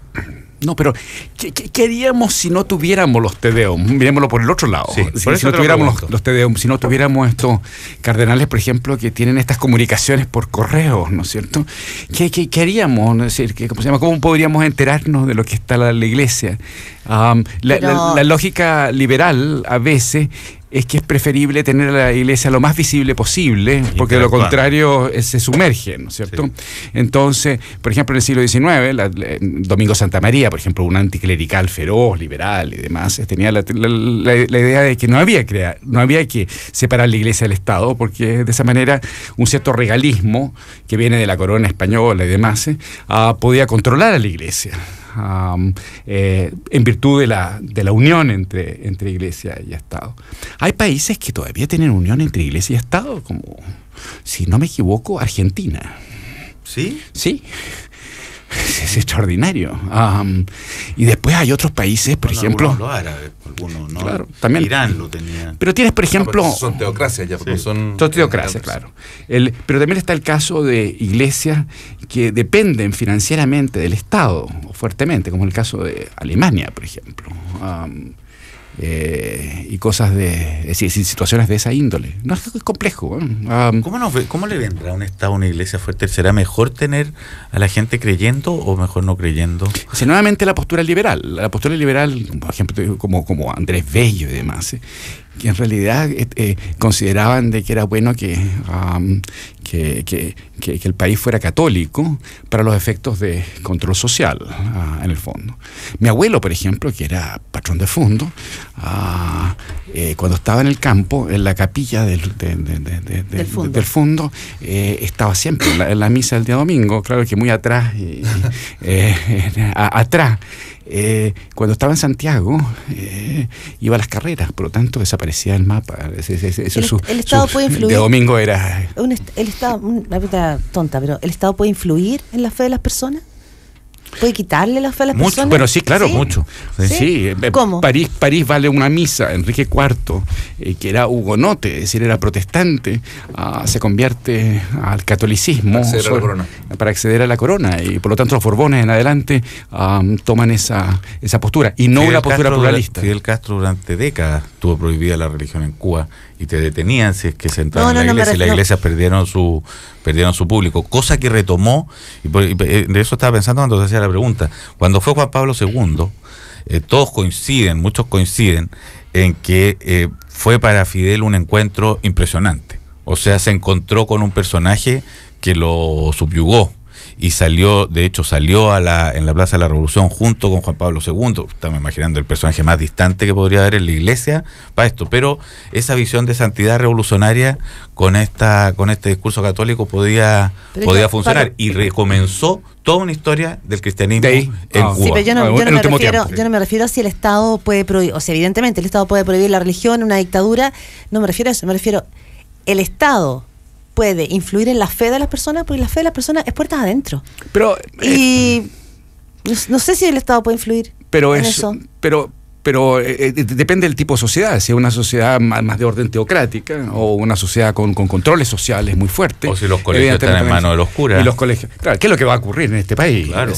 No, pero ¿qué haríamos si no tuviéramos los Tedeum? Mirémoslo por el otro lado. Sí, si no tuviéramos los Tedeum, si no tuviéramos estos cardenales, por ejemplo, que tienen estas comunicaciones por correo, ¿no es cierto? ¿Qué haríamos? Es decir, ¿cómo podríamos enterarnos de lo que está la Iglesia? La lógica liberal a veces es que es preferible tener a la Iglesia lo más visible posible, porque de lo contrario se sumerge, ¿no es cierto? Sí. Entonces, por ejemplo, en el siglo XIX, Domingo Santa María, por ejemplo, un anticlerical feroz, liberal y demás, tenía la idea de que no había que separar la Iglesia del Estado, porque de esa manera un cierto regalismo que viene de la corona española y demás podía controlar a la Iglesia. En virtud de la unión entre Iglesia y Estado. Hay países que todavía tienen unión entre Iglesia y Estado, como, si no me equivoco, Argentina. ¿Sí? Sí. Es extraordinario. Y después hay otros países, por ejemplo. Los árabes, algunos, ¿no? Claro, también. Irán lo tenía. Pero tienes, por ejemplo. Son teocracias ya, porque son teocracias, claro. Pero también está el caso de iglesias que dependen financieramente del Estado, fuertemente, como el caso de Alemania, por ejemplo. Y cosas situaciones de esa índole. No, es complejo. ¿Cómo le vendrá a un Estado, una iglesia fuerte? ¿Será mejor tener a la gente creyendo o mejor no creyendo? Nuevamente la postura liberal, por ejemplo, como Andrés Bello y demás, que en realidad consideraban de que era bueno que el país fuera católico para los efectos de control social, en el fondo. Mi abuelo, por ejemplo, que era patrón de fondo, cuando estaba en el campo, en la capilla del fondo, estaba siempre en la misa del día domingo, claro que muy atrás, atrás. Cuando estaba en Santiago, iba a las carreras, por lo tanto desaparecía el mapa. El Estado puede influir. De domingo era. El Estado, una pregunta tonta, pero ¿el Estado puede influir en la fe de las personas? ¿Puede quitarle la fe a las personas? Bueno, sí, claro, ¿sí? Mucho. Sí. ¿Cómo? París vale una misa. Enrique IV, que era hugonote, es decir, era protestante, se convierte al catolicismo para acceder a la corona. Y por lo tanto los Borbones en adelante toman esa postura. Y no una postura pluralista. Fidel Castro durante décadas tuvo prohibida la religión en Cuba y te detenían si es que se entraban en la iglesia y las iglesias perdieron su público, cosa que retomó, y de eso estaba pensando cuando se hacía la pregunta. Cuando fue Juan Pablo II, muchos coinciden en que fue para Fidel un encuentro impresionante. O sea, se encontró con un personaje que lo subyugó y salió en la Plaza de la Revolución junto con Juan Pablo II. Estamos imaginando el personaje más distante que podría haber en la iglesia para esto, pero esa visión de santidad revolucionaria con este discurso católico podía funcionar y recomenzó toda una historia del cristianismo en Cuba. Sí, pero yo no me refiero a si el Estado puede prohibir, o sea, evidentemente el Estado puede prohibir la religión en una dictadura, no me refiero a eso, me refiero, el Estado puede influir en la fe de las personas, porque la fe de las personas es puertas adentro. Pero no sé si el Estado puede influir en eso. Pero Pero depende del tipo de sociedad, si es una sociedad más de orden teocrática o una sociedad con controles sociales muy fuertes. O si los colegios están en manos de los curas. Y los colegios, claro, ¿qué es lo que va a ocurrir en este país? Claro.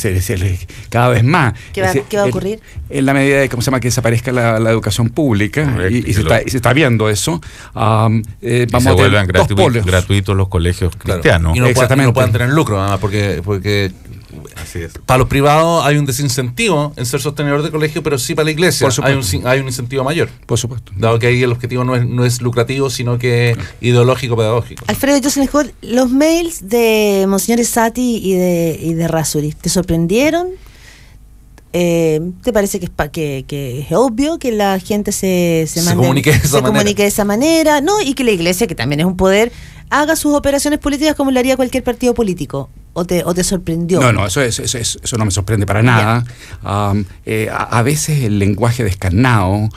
Cada vez más. ¿Qué va a ocurrir? En la medida de que desaparezca la educación pública, y se está viendo eso, vamos a vuelvan gratuitos los colegios cristianos. Y no puedan tener lucro, porque así es. Para los privados hay un desincentivo en ser sostenedor de colegio, pero sí para la iglesia hay un incentivo mayor. Por supuesto. Dado que ahí el objetivo no es lucrativo, sino que ideológico, pedagógico. Alfredo Josenhor, los mails de Monseñor Sati y de Errázuriz, ¿te sorprendieron? ¿Te parece que es obvio que la gente se comunique de esa manera? No, y que la iglesia, que también es un poder, haga sus operaciones políticas como lo haría cualquier partido político. ¿O te sorprendió? No, eso no me sorprende para nada. A veces el lenguaje descarnado,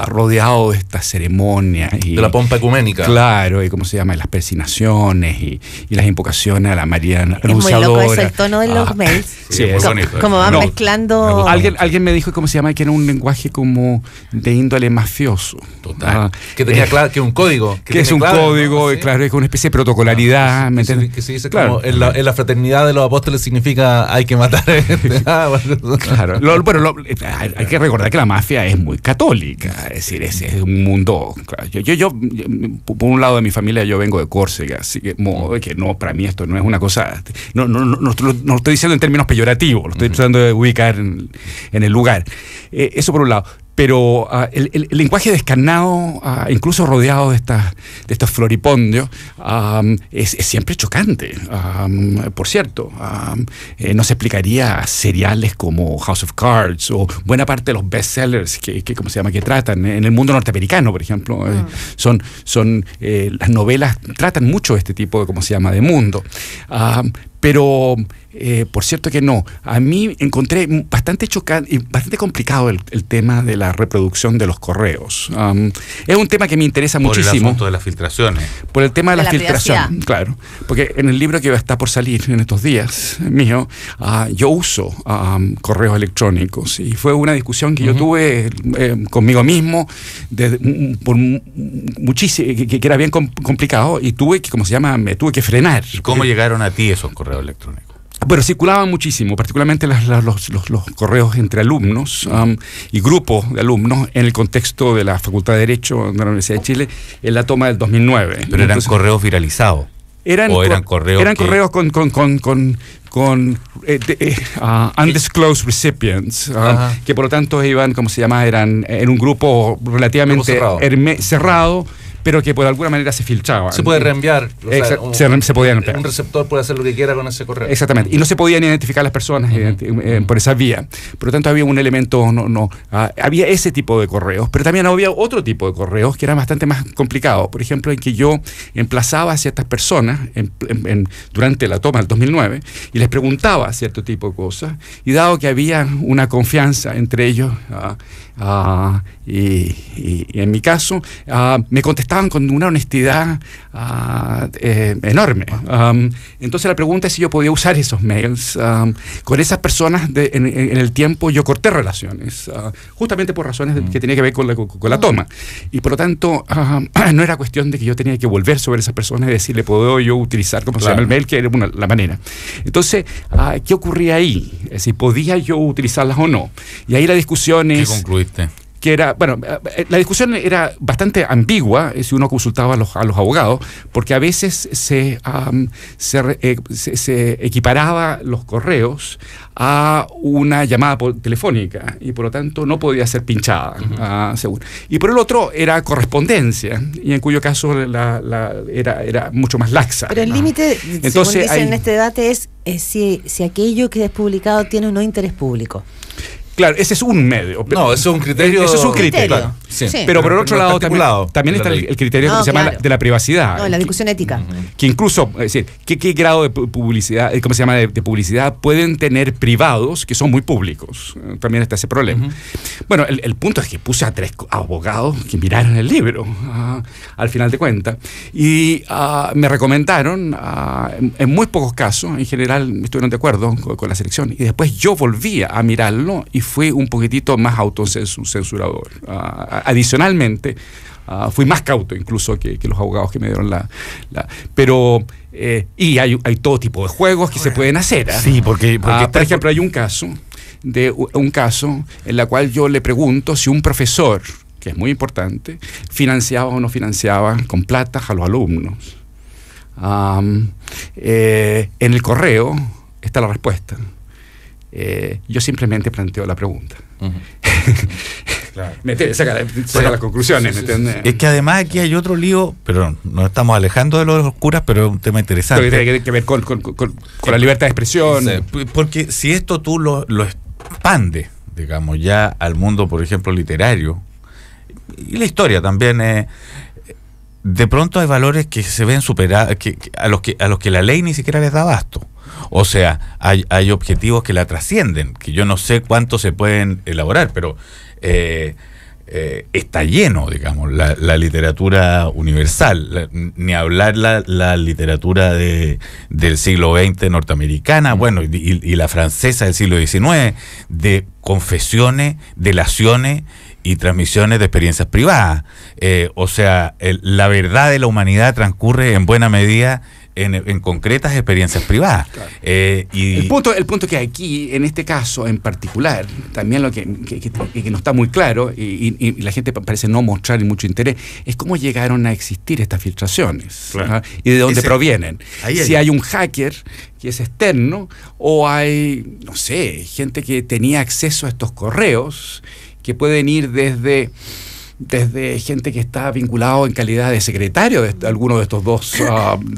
rodeado de estas ceremonias y de la pompa ecuménica. Claro, y cómo se llama, las persinaciones y las invocaciones a la María Anunciadora. Es muy loco eso, el tono de los mails. Sí, es bonito. Como van mezclando. Alguien me dijo, ¿cómo se llama? Que era un lenguaje como de índole mafioso. Total. Que tenía claro, que un código. Que es un código, ¿no? Claro, es una especie de protocolaridad. Que se dice claro, como en la fraternidad de los apóstoles significa hay que matar a gente. Claro. Hay que recordar que la mafia es muy católica. Es decir, es un mundo. Claro, yo, por un lado de mi familia, yo vengo de Córcega, así que no, para mí esto no es una cosa. No lo estoy diciendo en términos peyorativos, lo estoy tratando de ubicar en el lugar. Eso por un lado. Pero el lenguaje descarnado, incluso rodeado de estos floripondios, es siempre chocante. Por cierto, no se explicaría seriales como House of Cards o buena parte de los bestsellers que tratan en el mundo norteamericano, por ejemplo. Las novelas tratan mucho este tipo de mundo. Pero por cierto que no. A mí encontré bastante chocante y bastante complicado el tema de la reproducción de los correos. Es un tema que me interesa muchísimo. Por el asunto de las filtraciones. Por el tema de la filtración, claro. Porque en el libro que está por salir en estos días, mío, yo uso correos electrónicos y fue una discusión que yo tuve conmigo mismo por muchísimo, que era bien complicado y me tuve que frenar. ¿Cómo llegaron a ti esos correos electrónicos? Bueno, circulaban muchísimo, particularmente los correos entre alumnos y grupos de alumnos en el contexto de la Facultad de Derecho de la Universidad de Chile en la toma del 2009. Pero eran correos viralizados. Eran correos con undisclosed recipients, que por lo tanto iban, eran en un grupo relativamente cerrado, pero que por alguna manera se filtraban. Se puede reenviar. Se podían enviar. Un receptor puede hacer lo que quiera con ese correo. Exactamente. Y no se podían identificar las personas por esa vía. Por lo tanto, había un elemento, había ese tipo de correos, pero también había otro tipo de correos que eran bastante más complicados. Por ejemplo, en que yo emplazaba a ciertas personas durante la toma del 2009 y les preguntaba cierto tipo de cosas, y dado que había una confianza entre ellos, y en mi caso, me contestaban con una honestidad enorme. Entonces la pregunta es si yo podía usar esos mails. Con esas personas en el tiempo yo corté relaciones, justamente por razones que tenían que ver con la toma. Y por lo tanto, no era cuestión de que yo tenía que volver sobre esas personas y decirle, ¿puedo yo utilizar se llama el mail? Que era la manera. Entonces, ¿qué ocurría ahí? Es decir, ¿podía yo utilizarlas o no? Y ahí la discusión es... ¿Qué concluiste? Que era, la discusión era bastante ambigua si uno consultaba a los abogados, porque a veces se equiparaba los correos a una llamada telefónica y por lo tanto no podía ser pinchada, seguro. Y por el otro era correspondencia, y en cuyo caso era mucho más laxa. Pero el límite, según dicen en este debate, es si aquello que es publicado tiene o no interés público. Claro, ese es un medio. No, eso es un criterio. Eso es un criterio. Claro. Sí. Pero por el otro lado también está el criterio que se llama de la privacidad. No, la discusión ética. Que incluso, es decir, ¿qué grado de publicidad, de publicidad pueden tener privados que son muy públicos? También está ese problema. Bueno, el punto es que puse a 3 abogados que miraran el libro, al final de cuentas, y me recomendaron, en muy pocos casos, en general estuvieron de acuerdo con la selección, y después yo volvía a mirarlo y fui un poquitito más autocensurador. Adicionalmente, fui más cauto incluso que los abogados que me dieron pero y hay todo tipo de juegos que se pueden hacer. Sí, porque por ejemplo, hay un caso en la cual yo le pregunto si un profesor, que es muy importante, financiaba o no financiaba con plata a los alumnos. En el correo está la respuesta. Yo simplemente planteo la pregunta. Claro. Saca las conclusiones. Sí. Es que además aquí hay otro lío, pero nos estamos alejando de los curas, pero es un tema interesante. Tiene que ver con la libertad de expresión. Sí, porque si esto tú lo expandes, digamos, ya al mundo, por ejemplo, literario, y la historia también, de pronto hay valores que se ven superados, a los que la ley ni siquiera les da abasto. O sea, hay objetivos que la trascienden, que yo no sé cuántos se pueden elaborar, pero está lleno, digamos, la literatura universal, ni hablar la literatura del siglo XX norteamericana, bueno, y la francesa del siglo XIX, de confesiones, delaciones y transmisiones de experiencias privadas. O sea, la verdad de la humanidad transcurre en buena medida en concretas experiencias privadas. Claro. Y el punto que aquí, en este caso en particular, también lo que no está muy claro, y la gente parece no mostrar mucho interés, es cómo llegaron a existir estas filtraciones. Claro. Y de dónde provienen. Si hay un hacker que es externo, o hay, no sé, gente que tenía acceso a estos correos, que pueden ir desde gente que está vinculado en calidad de secretario de alguno de estos dos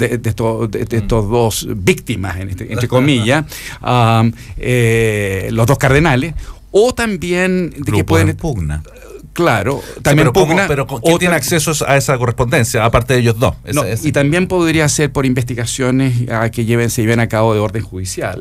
estos dos víctimas, entre comillas, los dos cardenales, o también de que pueden pugna. Claro, también pugna. Pero ¿quién tiene acceso a esa correspondencia, aparte de ellos dos? Y también podría ser por investigaciones que se lleven a cabo de orden judicial.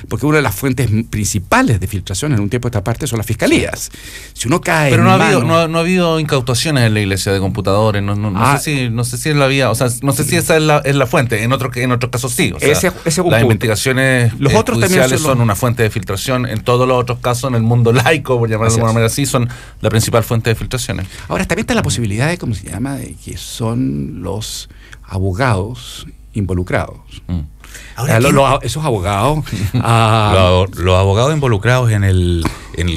Porque una de las fuentes principales de filtración en un tiempo de esta parte son las fiscalías. Si uno cae pero no ha habido incautaciones en la iglesia de computadores, no sé si es la vía, o sea, no sé si esa es la fuente, en otros casos sí. O sea, ese es un las punto. Investigaciones judiciales son una fuente de filtración. En todos los otros casos, en el mundo laico, por llamarlo de alguna manera así, son la principal fuente de filtraciones. Ahora, también está la posibilidad de, ¿cómo se llama?, de que son los abogados involucrados. Ahora, esos abogados... los abogados involucrados en el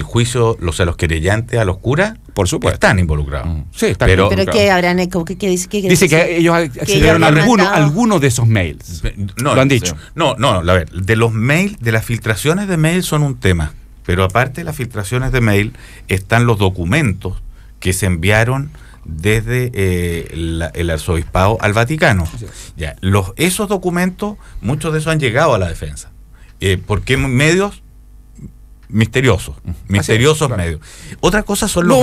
juicio, los querellantes a los curas, por supuesto, están involucrados. Sí, están pero ¿qué habrán? ¿Qué dice que ellos accedieron a algunos de esos mails. No, lo han dicho. No, a ver, de los mails, de las filtraciones de mail son un tema. Pero aparte de las filtraciones de mail, están los documentos que se enviaron desde el arzobispado al Vaticano. Ya, esos documentos, muchos de esos han llegado a la defensa. ¿Por qué medios? Misteriosos medios. Otra cosa son los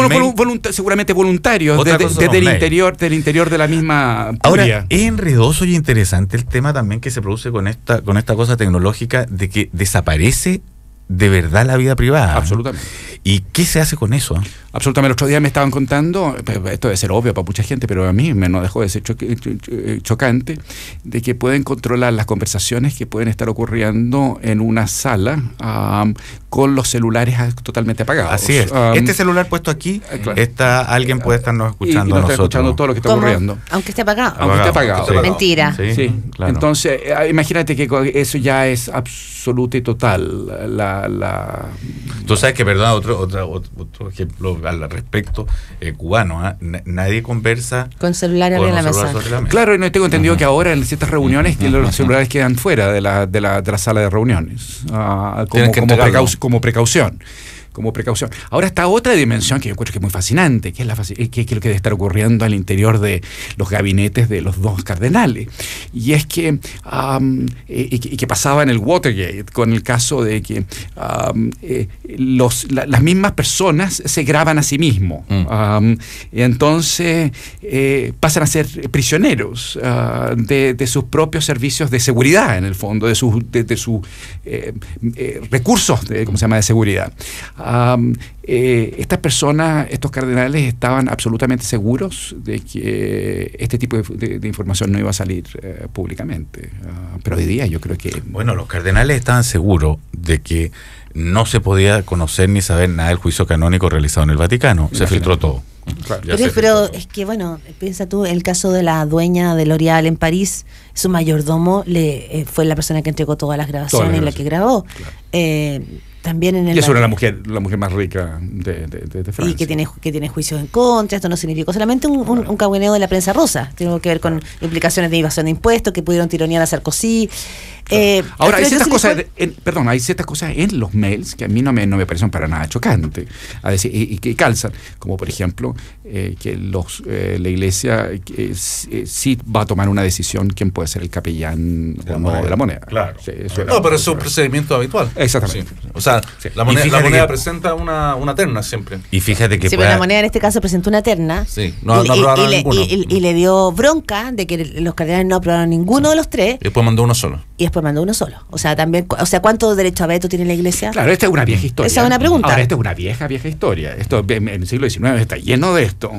seguramente voluntarios del interior de la misma curia. Ahora, es enredoso y interesante el tema también que se produce con esta cosa tecnológica de que desaparece de verdad la vida privada. Absolutamente. ¿Y qué se hace con eso? Absolutamente. El otro día me estaban contando, esto debe ser obvio para mucha gente, pero a mí no dejó de ser chocante, de que pueden controlar las conversaciones que pueden estar ocurriendo en una sala con los celulares totalmente apagados. Así es. Este celular puesto aquí, claro. Alguien puede estarnos escuchando a nosotros. Escuchando todo lo que está ocurriendo. Aunque esté apagado. Aunque esté apagado. Sí. Mentira. Sí. Claro. Entonces, imagínate que eso ya es absoluto y total. Tú sabes que, perdón, otro ejemplo al respecto, cubano, nadie conversa con celulares en la mesa. Claro, y no tengo entendido que ahora en ciertas reuniones que los celulares quedan fuera de la sala de reuniones como precaución. Ahora está otra dimensión que yo encuentro que es muy fascinante, que es lo que debe estar ocurriendo al interior de los gabinetes de los dos cardenales. Y es que que pasaba en el Watergate, con el caso de que las mismas personas se graban a sí mismos. Y entonces pasan a ser prisioneros de sus propios servicios de seguridad, en el fondo, de sus recursos de seguridad. Estas personas, estos cardenales, estaban absolutamente seguros de que este tipo de información no iba a salir públicamente. Pero hoy día yo creo que... Bueno, los cardenales estaban seguros de que no se podía conocer ni saber nada del juicio canónico realizado en el Vaticano. Se filtró todo. Claro, pero es que, bueno, piensa tú, el caso de la dueña de L'Oréal en París, su mayordomo fue la persona que entregó todas las grabaciones en la que grabó. Claro. También en el y es la mujer más rica de Francia. Y que tiene juicios en contra. Esto no significó solamente un cagüineo de la prensa rosa. Tiene que ver con implicaciones de evasión de impuestos que pudieron tironear a Sarkozy. Ahora, hay ciertas cosas en los mails que a mí no me parecen para nada chocantes, y que calzan, como por ejemplo que la Iglesia sí va a tomar una decisión quién puede ser el capellán de la moneda. Claro. Sí, pero es un procedimiento habitual. Exactamente. Sí. O sea, la moneda presenta una terna siempre. Y fíjate que pero la moneda en este caso presentó una terna. Sí, no aprobaron ninguno. Y le dio bronca de que los cardenales no aprobaron ninguno de los tres. Y después mandó uno solo. O sea, también, ¿cuánto derecho a veto tiene la Iglesia? Claro, esta es una vieja historia. Esa es una pregunta. Ahora, esta es una vieja historia. Esto en el siglo XIX está lleno de esto.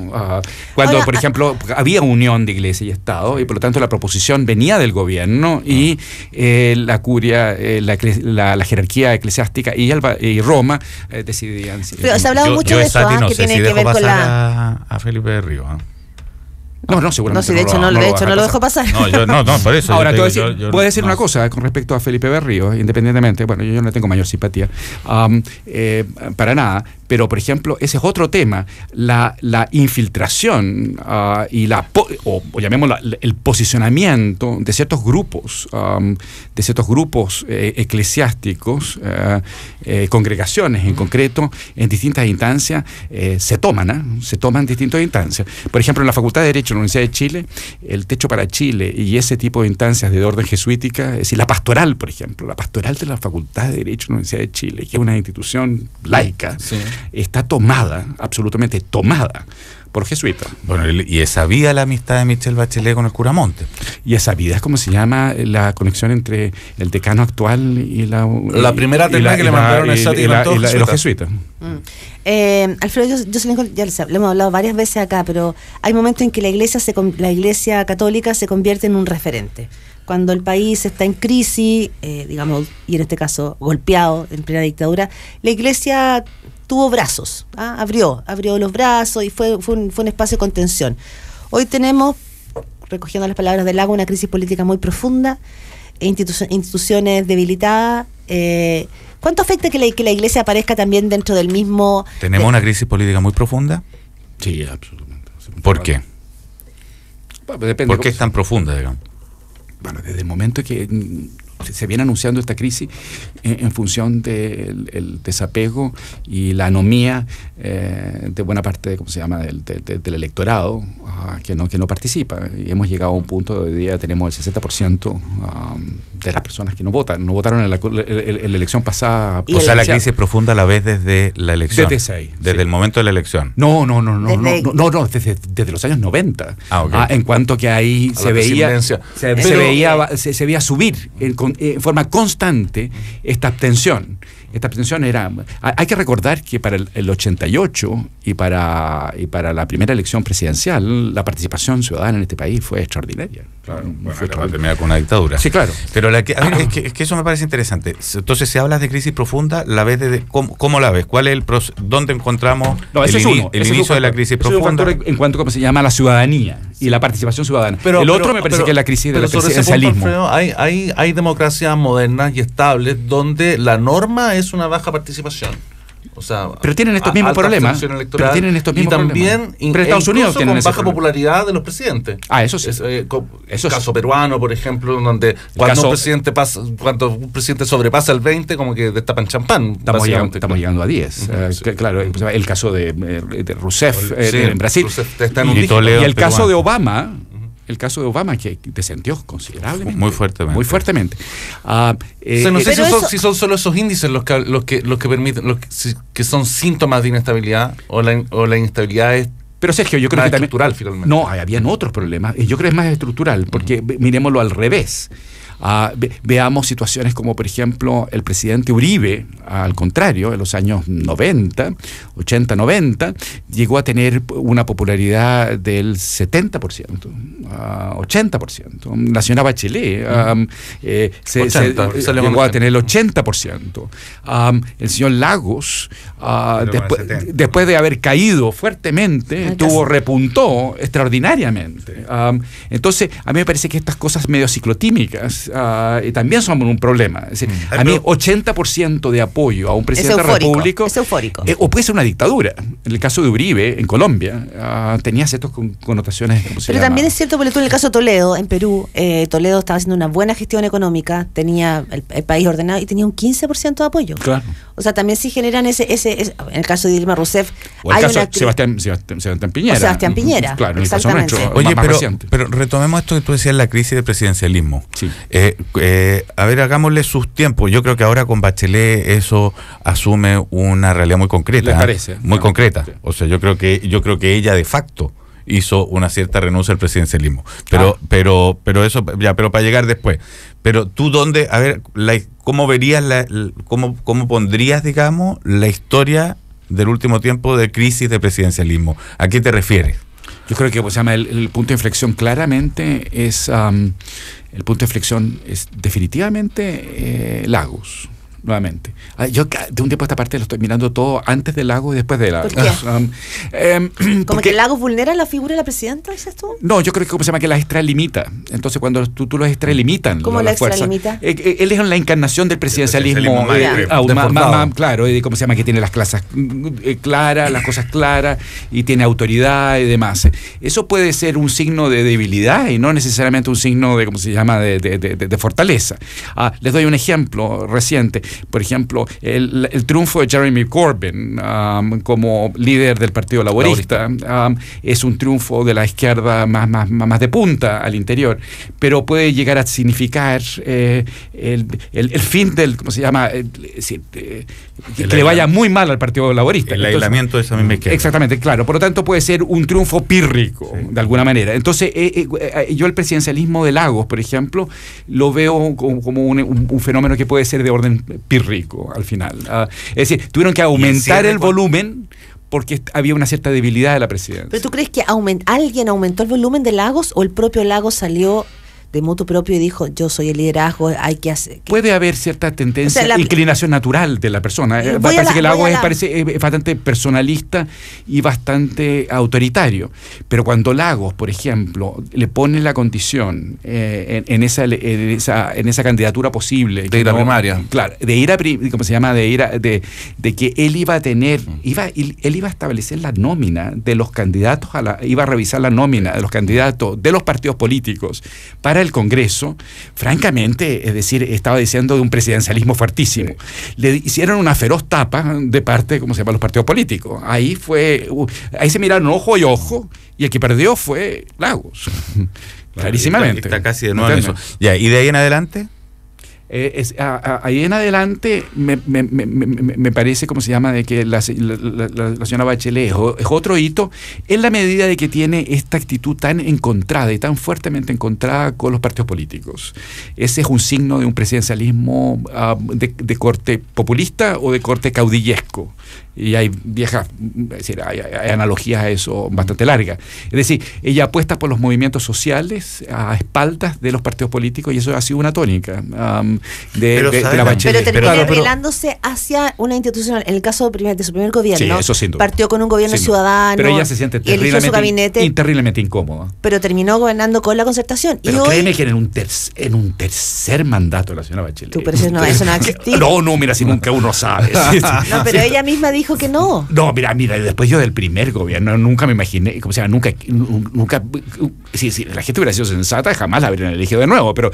Cuando, por ejemplo, había unión de Iglesia y Estado, y por lo tanto la proposición venía del gobierno, y la curia, la jerarquía eclesiástica y Roma decidían. Pero se ha hablado mucho de eso, que tiene que ver con a Felipe de Río. No, seguramente. No, de hecho no lo dejó pasar. No, por eso. Ahora, voy a decir una cosa con respecto a Felipe Berrío, independientemente, bueno, yo no le tengo mayor simpatía, para nada, pero por ejemplo, ese es otro tema, la infiltración y o llamémoslo el posicionamiento de ciertos grupos eclesiásticos, congregaciones en concreto, en distintas instancias, se toman en distintas instancias. Por ejemplo, en la Facultad de Derecho de la Universidad de Chile, el Techo para Chile y ese tipo de instancias de orden jesuítica, es decir, la pastoral, por ejemplo, la pastoral de la Facultad de Derecho de la Universidad de Chile, que es una institución laica, está absolutamente tomada por jesuitas. Bueno, y es sabida la amistad de Michelle Bachelet con el cura Montt. Y es sabida, es como se llama la conexión entre el decano actual y la primera terna que le mandaron a Sati y los jesuitas. Alfredo, ya lo hemos hablado varias veces acá, pero hay momentos en que la Iglesia católica se convierte en un referente. Cuando el país está en crisis, digamos, y en este caso golpeado en plena dictadura, la Iglesia tuvo brazos, abrió los brazos y fue un espacio de contención. Hoy tenemos, recogiendo las palabras del Lago, una crisis política muy profunda, instituciones debilitadas. ¿Cuánto afecta que la Iglesia aparezca también dentro del mismo... ¿Tenemos una crisis política muy profunda? Sí, absolutamente. ¿Por qué? Bueno, depende. ¿Por qué es tan profunda, digamos? Bueno, desde el momento que se viene anunciando esta crisis en función del desapego y la anomía de buena parte del electorado que no participa. Y hemos llegado a un punto donde hoy día tenemos el 60% de las personas que no votaron en la elección pasada. O sea, la crisis es profunda a la vez desde la elección. Desde el momento de la elección. No, desde los años 90. En cuanto que ahí se veía subir en forma constante esta abstención. Esta abstención era... Hay que recordar que para el 88 y para la primera elección presidencial, la participación ciudadana en este país fue extraordinaria. Claro, va a terminar con una dictadura. Sí, claro. Pero es que eso me parece interesante. Entonces, si hablas de crisis profunda, ¿la ves desde cómo la ves? ¿Dónde encontramos el inicio de la crisis profunda? Es un factor en cuanto a cómo se llama la ciudadanía y la participación ciudadana. El otro me parece que es la crisis del presidencialismo. Hay democracias modernas y estables donde la norma es una baja participación. O sea, pero tienen estos mismos problemas. Y también Estados Unidos con baja popularidad de los presidentes. Eso sí. Caso peruano, por ejemplo, donde cuando un presidente sobrepasa el 20, como que destapan champán. Estamos llegando a 10. Claro, el caso de Rousseff en Brasil. Y el caso de Obama. El caso de Obama, que descendió considerablemente. Muy fuertemente. No sé si son solo esos índices los que permiten, que son síntomas de inestabilidad, o la inestabilidad es... Pero Sergio, yo creo que también... estructural, finalmente. No, habían otros problemas. Y yo creo que es más estructural, porque miremoslo al revés. Veamos situaciones como, por ejemplo, el presidente Uribe, al contrario, en los años 80-90, llegó a tener una popularidad del 70%, 80%. La señora Bachelet llegó a tener el 80%. El señor Lagos, después de haber caído fuertemente, repuntó extraordinariamente. Entonces, a mí me parece que estas cosas medio ciclotímicas también son un problema. Es decir, a mí 80% de apoyo a un presidente de la República es eufórico. O puede ser una dictadura. En el caso de Uribe, en Colombia, tenía ciertas connotaciones. Pero también es cierto, porque tú en el caso de Toledo, en Perú, Toledo estaba haciendo una buena gestión económica, tenía el país ordenado y tenía un 15% de apoyo. Claro. O sea, también si generan en el caso de Dilma Rousseff, o el caso de Sebastián Piñera. O Sebastián Piñera. Claro, en el caso nuestro. Oye, pero retomemos esto que tú decías, la crisis del presidencialismo. Sí. A ver, hagámosle sus tiempos. Yo creo que ahora con Bachelet eso asume una realidad muy concreta. ¿Le parece? Muy concreta. Sí. O sea, yo creo que ella de facto hizo una cierta renuncia al presidencialismo. Pero eso, ya, pero para llegar después. Pero tú dónde, a ver, ¿cómo verías cómo pondrías, digamos, la historia del último tiempo de crisis de presidencialismo? ¿A qué te refieres? Yo creo que el punto de inflexión claramente es el punto de inflexión es definitivamente Lagos. Nuevamente. Yo de un tiempo a esta parte lo estoy mirando todo antes de Lagos y después de Lagos. ¿Por qué? ¿Como que Lagos vulnera la figura de la presidenta, dices tú? No, yo creo que las extralimita. Entonces cuando tú los extralimitan. ¿Cómo la extralimita? Él es la encarnación del presidencialismo claro, que tiene las clases claras, las cosas claras, y tiene autoridad y demás. Eso puede ser un signo de debilidad y no necesariamente un signo de, de fortaleza. Les doy un ejemplo reciente. Por ejemplo, el triunfo de Jeremy Corbyn como líder del Partido Laborista es un triunfo de la izquierda más de punta al interior, pero puede llegar a significar el fin del, que le vaya muy mal al Partido Laborista. El aislamiento de esa misma izquierda. Exactamente, claro. Por lo tanto, puede ser un triunfo pírrico, de alguna manera. Entonces, yo el presidencialismo de Lagos, por ejemplo, lo veo como un fenómeno que puede ser de orden pírrico al final. Es decir, tuvieron que aumentar el volumen porque había una cierta debilidad de la presidencia. ¿Pero tú crees que alguien aumentó el volumen de Lagos o el propio Lagos salió de motu propio y dijo, yo soy el liderazgo, hay que hacer... Puede haber cierta tendencia, inclinación natural de la persona. Parece que Lagos es bastante personalista y bastante autoritario. Pero cuando Lagos, por ejemplo, le pone la condición en esa candidatura posible... De ir a primaria. Claro, de ir a de que él iba a tener... él iba a establecer la nómina de los candidatos, iba a revisar la nómina de los candidatos de los partidos políticos para el Congreso. Francamente, es decir, estaba diciendo de un presidencialismo fuertísimo. Le hicieron una feroz tapa de parte, los partidos políticos. Ahí se miraron ojo y ojo, y el que perdió fue Lagos. Clarísimamente. Está casi de nuevo en eso. Ya, ¿y de ahí en adelante? Ahí en adelante me parece, de que la señora Bachelet es otro hito en la medida de que tiene esta actitud tan encontrada y tan fuertemente encontrada con los partidos políticos. Ese es un signo de un presidencialismo de corte populista o de corte caudillesco. Y hay hay analogías a eso bastante largas. Es decir, ella apuesta por los movimientos sociales a espaldas de los partidos políticos y eso ha sido una tónica de la Bachelet. Pero termina revelándose hacia una institucional. En el caso de su primer gobierno, eso sin duda. Partió con un gobierno ciudadano. Pero ella se siente terriblemente incómoda. Pero terminó gobernando con la Concertación. Pero créeme que en un tercer mandato de la señora Bachelet. Pero eso no va a existir. No, mira, si nunca uno sabe. No, pero ella misma dijo que no. No, mira, después yo del primer gobierno nunca me imaginé, nunca, si la gente hubiera sido sensata, jamás la habrían elegido de nuevo, pero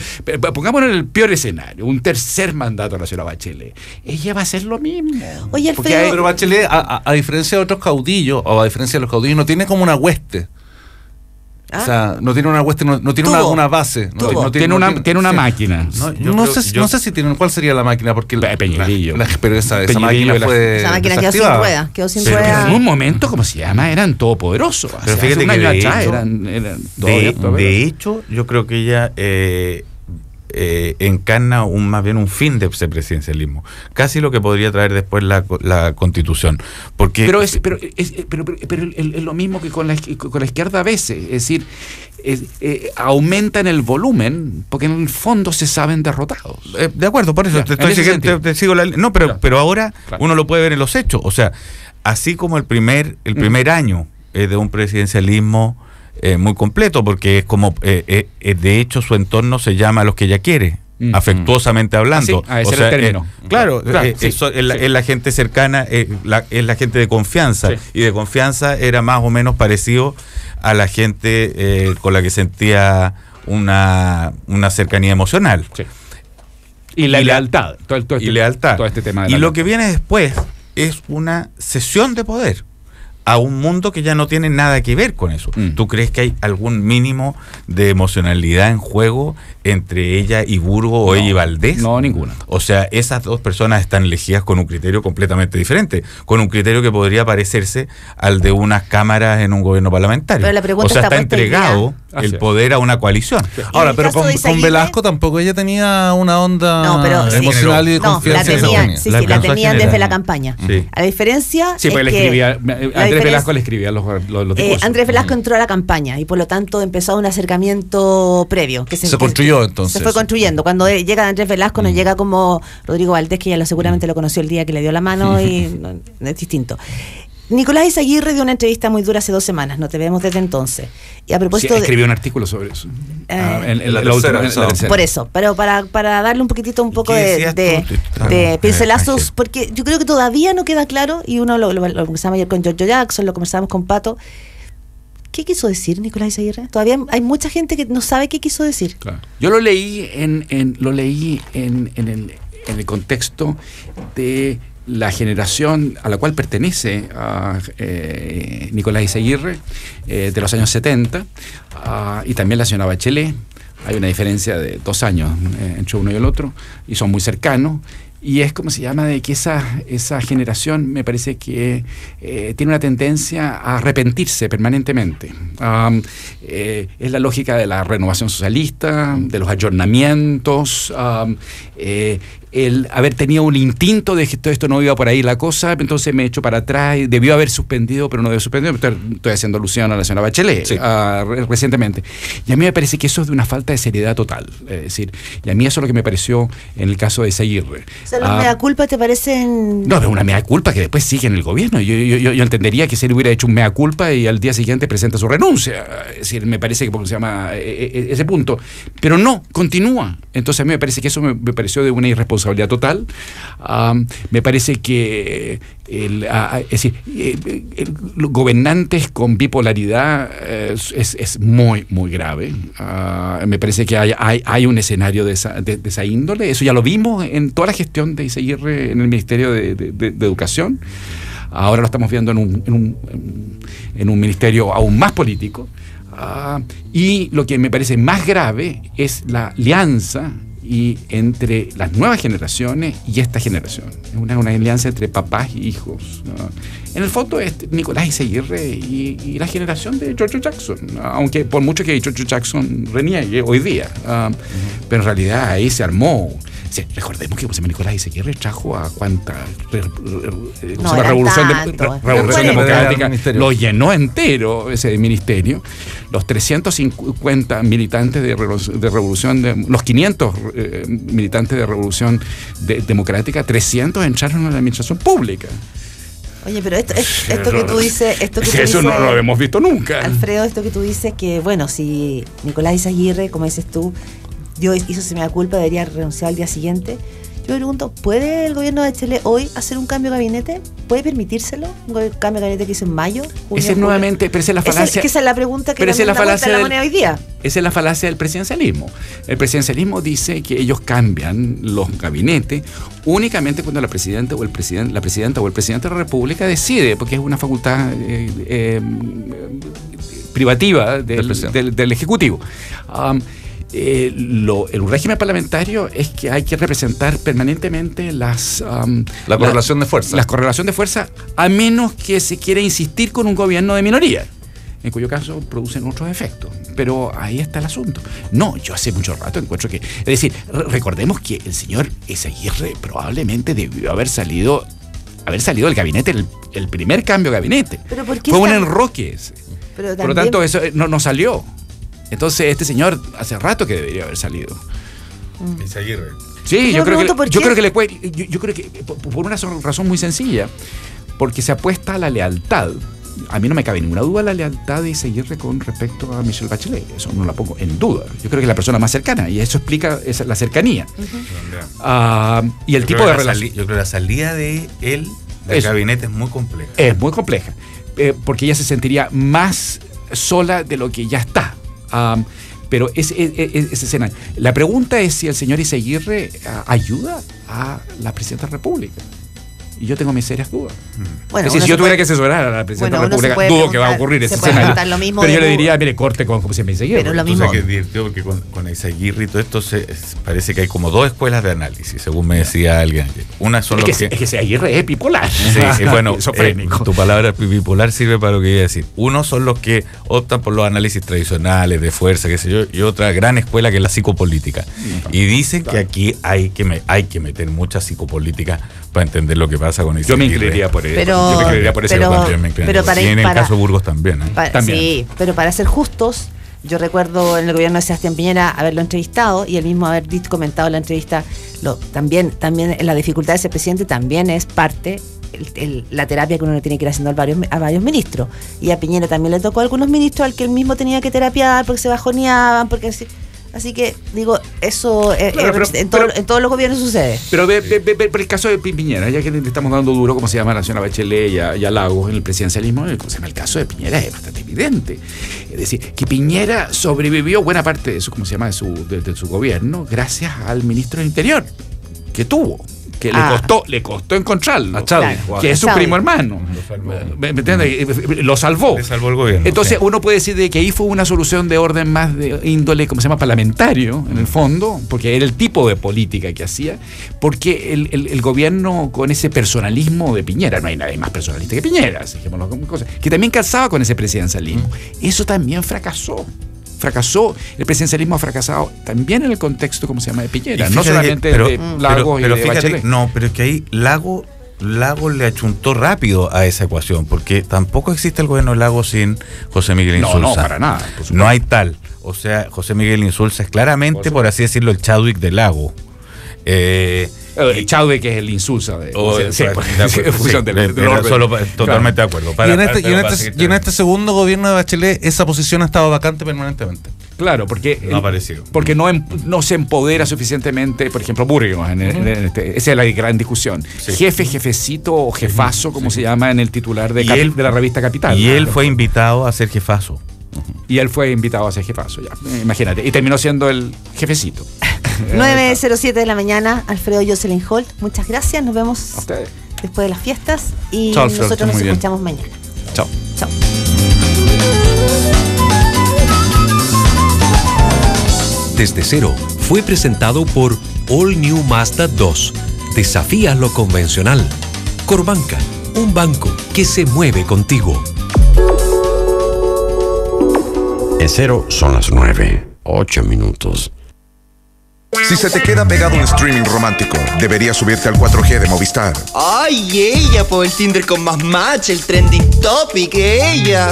pongámonos en el peor escenario, un tercer mandato de la señora Bachelet. Ella va a hacer lo mismo. Oye, Alfredo, pero Bachelet, a diferencia de otros caudillos, o a diferencia de los caudillos, no tiene como una hueste. O sea, no tiene una hueste, no tiene una base. Tiene una máquina. No sé si tiene. ¿Cuál sería la máquina? Porque Peñerillo. Pero esa máquina fue. Esa máquina quedó sin rueda. En un momento, eran todopoderosos. Pero fíjate que de hecho, yo creo que ella encarna más bien un fin de ese presidencialismo, casi lo que podría traer después la Constitución, porque pero es lo mismo que con la izquierda a veces, es decir, aumentan el volumen porque en el fondo se saben derrotados. De acuerdo, por eso te sigo pero ahora uno lo puede ver en los hechos, o sea, así como el primer año de un presidencialismo muy completo, porque es como de hecho su entorno se llama los que ella quiere, afectuosamente hablando. Ese era el término. Claro, es la gente cercana, es la gente de confianza, y de confianza era más o menos parecido a la gente con la que sentía una cercanía emocional. Sí. Y la lealtad. Todo este tema de lo que viene después es una cesión de poder a un mundo que ya no tiene nada que ver con eso. ¿Tú crees que hay algún mínimo de emocionalidad en juego entre ella y Burgo o ella y Valdés? No, ninguna. O sea, esas dos personas están elegidas con un criterio completamente diferente, con un criterio que podría parecerse al de unas cámaras en un gobierno parlamentario. Pero la pregunta está entregado el poder a una coalición. Ahora, pero con Velasco tampoco ella tenía una onda emocional y de confianza. La tenían desde la campaña. Sí. A la diferencia porque le escribía, Andrés Velasco le escribía los discursos. Andrés Velasco entró a la campaña y por lo tanto empezó un acercamiento previo. Que se construyó entonces. Se fue construyendo. Cuando llega Andrés Velasco no llega como Rodrigo Valdés, que ya seguramente lo conoció el día que le dio la mano y es distinto. Nicolás Izaguirre dio una entrevista muy dura hace 2 semanas, no te vemos desde entonces. Y a propósito escribió un artículo sobre eso. En la tercera. Por eso, pero para darle un poco de pincelazos, porque yo creo que todavía no queda claro, y uno lo conversamos ayer con Giorgio Jackson, lo conversamos con Pato. ¿Qué quiso decir Nicolás Izaguirre? Todavía hay mucha gente que no sabe qué quiso decir. Claro. Yo lo leí en el contexto de la generación a la cual pertenece Nicolás Izaguirre, de los años 70, y también la señora Bachelet. Hay una diferencia de 2 años entre uno y el otro, y son muy cercanos. Y es como se llama de que esa generación me parece que tiene una tendencia a arrepentirse permanentemente. Es la lógica de la renovación socialista, de los ayornamientos, el haber tenido un instinto de que todo esto no iba por ahí la cosa, entonces me echo para atrás, debió haber suspendido, pero no debió suspendido. Estoy haciendo alusión a la señora Bachelet recientemente. Y a mí me parece que eso es de una falta de seriedad total. Es decir, y a mí eso es lo que me pareció en el caso de Izaguirre. O sea, ¿los mea culpa te parecen...? No, pero una mea culpa que después sigue en el gobierno. Yo entendería que si él hubiera hecho un mea culpa y al día siguiente presenta su renuncia. Es decir, me parece que porque se llama ese punto. Pero no, continúa. Entonces a mí me parece que eso me pareció de una irresponsabilidad total. Me parece que los gobernantes con bipolaridad es muy, muy grave. Me parece que hay un escenario de esa índole. Eso ya lo vimos en toda la gestión de Izaguirre en el Ministerio de Educación. Ahora lo estamos viendo en un ministerio aún más político. Y lo que me parece más grave es la alianza entre las nuevas generaciones y esta generación. Es una alianza entre papás y hijos. En el fondo es Nicolás Izaguirre y la generación de Giorgio Jackson, aunque por mucho que Giorgio Jackson reniegue hoy día, pero en realidad ahí se armó. Sí, recordemos que Nicolás Izaguirre trajo a cuánta revolución democrática, lo llenó entero ese ministerio. Los 350 militantes de revolución, los 500 militantes de revolución democrática, 300 entraron a la administración pública. Oye, pero esto que tú dices... Eso no lo hemos visto nunca. Alfredo, esto que tú dices que, bueno, si Nicolás Izaguirre, como dices tú, hizo se me da culpa, debería renunciar al día siguiente. Yo me pregunto, ¿puede el gobierno de Chile hoy hacer un cambio de gabinete? ¿Puede permitírselo? Un cambio de gabinete que hizo en mayo. Esa es nuevamente, pero esa es la falacia. Esa es la pregunta que da vuelta a la moneda hoy día. Esa es la falacia del presidencialismo. El presidencialismo dice que ellos cambian los gabinetes únicamente cuando la presidenta o el presidente de la República decide, porque es una facultad privativa del Ejecutivo. El régimen parlamentario es que hay que representar permanentemente la correlación de fuerza. La correlación de fuerza, a menos que se quiera insistir con un gobierno de minoría. en cuyo caso producen otros efectos. Pero ahí está el asunto. No, yo hace mucho rato encuentro que... Es decir, recordemos que el señor Eizaguirre probablemente debió haber salido del gabinete, el primer cambio de gabinete. ¿Pero por qué fue un enroque ese. Pero por lo tanto, eso no salió. Entonces, este señor hace rato que debería haber salido. Eizaguirre. Sí, yo creo que por una razón muy sencilla, porque se apuesta a la lealtad. A mí no me cabe ninguna duda la lealtad de Eizaguirre con respecto a Michelle Bachelet. Eso no la pongo en duda. Yo creo que es la persona más cercana y eso explica la cercanía. Y el tipo de relación. Yo creo que la salida de él del gabinete es muy compleja. Es muy compleja. Porque ella se sentiría más sola de lo que ya está. Pero esa escena. La pregunta es si el señor Eizaguirre ayuda a la presidenta de la República. Y yo tengo mis serias dudas. Bueno, es decir, si yo tuviera que asesorar a la presidenta de la República, dudo que va a ocurrir ese escenario. Pero yo le diría, mire, corte con José Eizaguirre. Pero lo mismo. Que es divertido porque con Eizaguirre y todo esto parece que hay como dos escuelas de análisis, según me decía alguien. Una son los que... Es que Eizaguirre es bipolar. Sí, bueno, tu palabra bipolar sirve para lo que iba a decir. Uno son los que optan por los análisis tradicionales, de fuerza, qué sé yo, y otra gran escuela que es la psicopolítica. Y dicen que aquí hay que meter mucha psicopolítica para entender lo que pasa con Eizaguirre. Yo me incluiría por eso. Pero para en el caso de Burgos también. También. Sí, pero para ser justos, yo recuerdo en el gobierno de Sebastián Piñera haberlo entrevistado y él mismo haber comentado en la entrevista, también la dificultad de ser presidente también es parte la terapia que uno tiene que ir haciendo a varios ministros. Y a Piñera también le tocó a algunos ministros al que él mismo tenía que terapiar porque se bajoneaban, porque... Así que, digo, eso en todos los gobiernos sucede. Pero por el caso de Piñera, ya que le estamos dando duro, como se llama la señora Bachelet y a Lagos en el presidencialismo, el caso de Piñera es bastante evidente. Es decir, que Piñera sobrevivió buena parte de su gobierno gracias al ministro del Interior que tuvo. Que le costó encontrarlo, claro, que es su primo hermano. ¿Me entiendes? Lo salvó. Le salvó el gobierno. Entonces uno puede decir de que ahí fue una solución de orden más de índole, ¿cómo se llama? Parlamentario, en el fondo, porque era el tipo de política que hacía, porque el gobierno con ese personalismo de Piñera, no hay nadie más personalista que Piñera, dijémoslo como cosas, que también calzaba con ese presidencialismo. Eso también fracasó, el presidencialismo ha fracasado también en el contexto, ¿cómo se llama?, de Piñera, no solamente de Lagos y de Bachelet. No, pero es que ahí Lagos le achuntó rápido a esa ecuación, porque tampoco existe el gobierno de Lagos sin José Miguel Insulza. No, para nada. No hay tal. O sea, José Miguel Insulza es claramente, por así decirlo, el Chadwick de Lagos. Chadwick es el Insulza totalmente de acuerdo. Y en este segundo gobierno de Bachelet esa posición ha estado vacante permanentemente. Claro, porque no ha aparecido. Porque no se empodera suficientemente, por ejemplo, Burgos. Esa es la gran discusión. Sí. Jefecito o jefazo, como se llama en el titular de la revista Capital. Y él fue invitado a ser jefazo. Y él fue invitado a ser jefazo, ya. Imagínate. Y terminó siendo el jefecito. 9:07 de la mañana, Alfredo Jocelyn Holt. Muchas gracias. Nos vemos después de las fiestas. Y chao, Alfredo, nosotros nos escuchamos mañana. Chao. Chao. Desde Cero fue presentado por All New Mazda 2. Desafía lo convencional. Corbanca, un banco que se mueve contigo. En Cero son las 9:08. Si se te queda pegado un streaming romántico, deberías subirte al 4G de Movistar. ¡Ay, ella! Por el Tinder con más match, el trending topic, ella.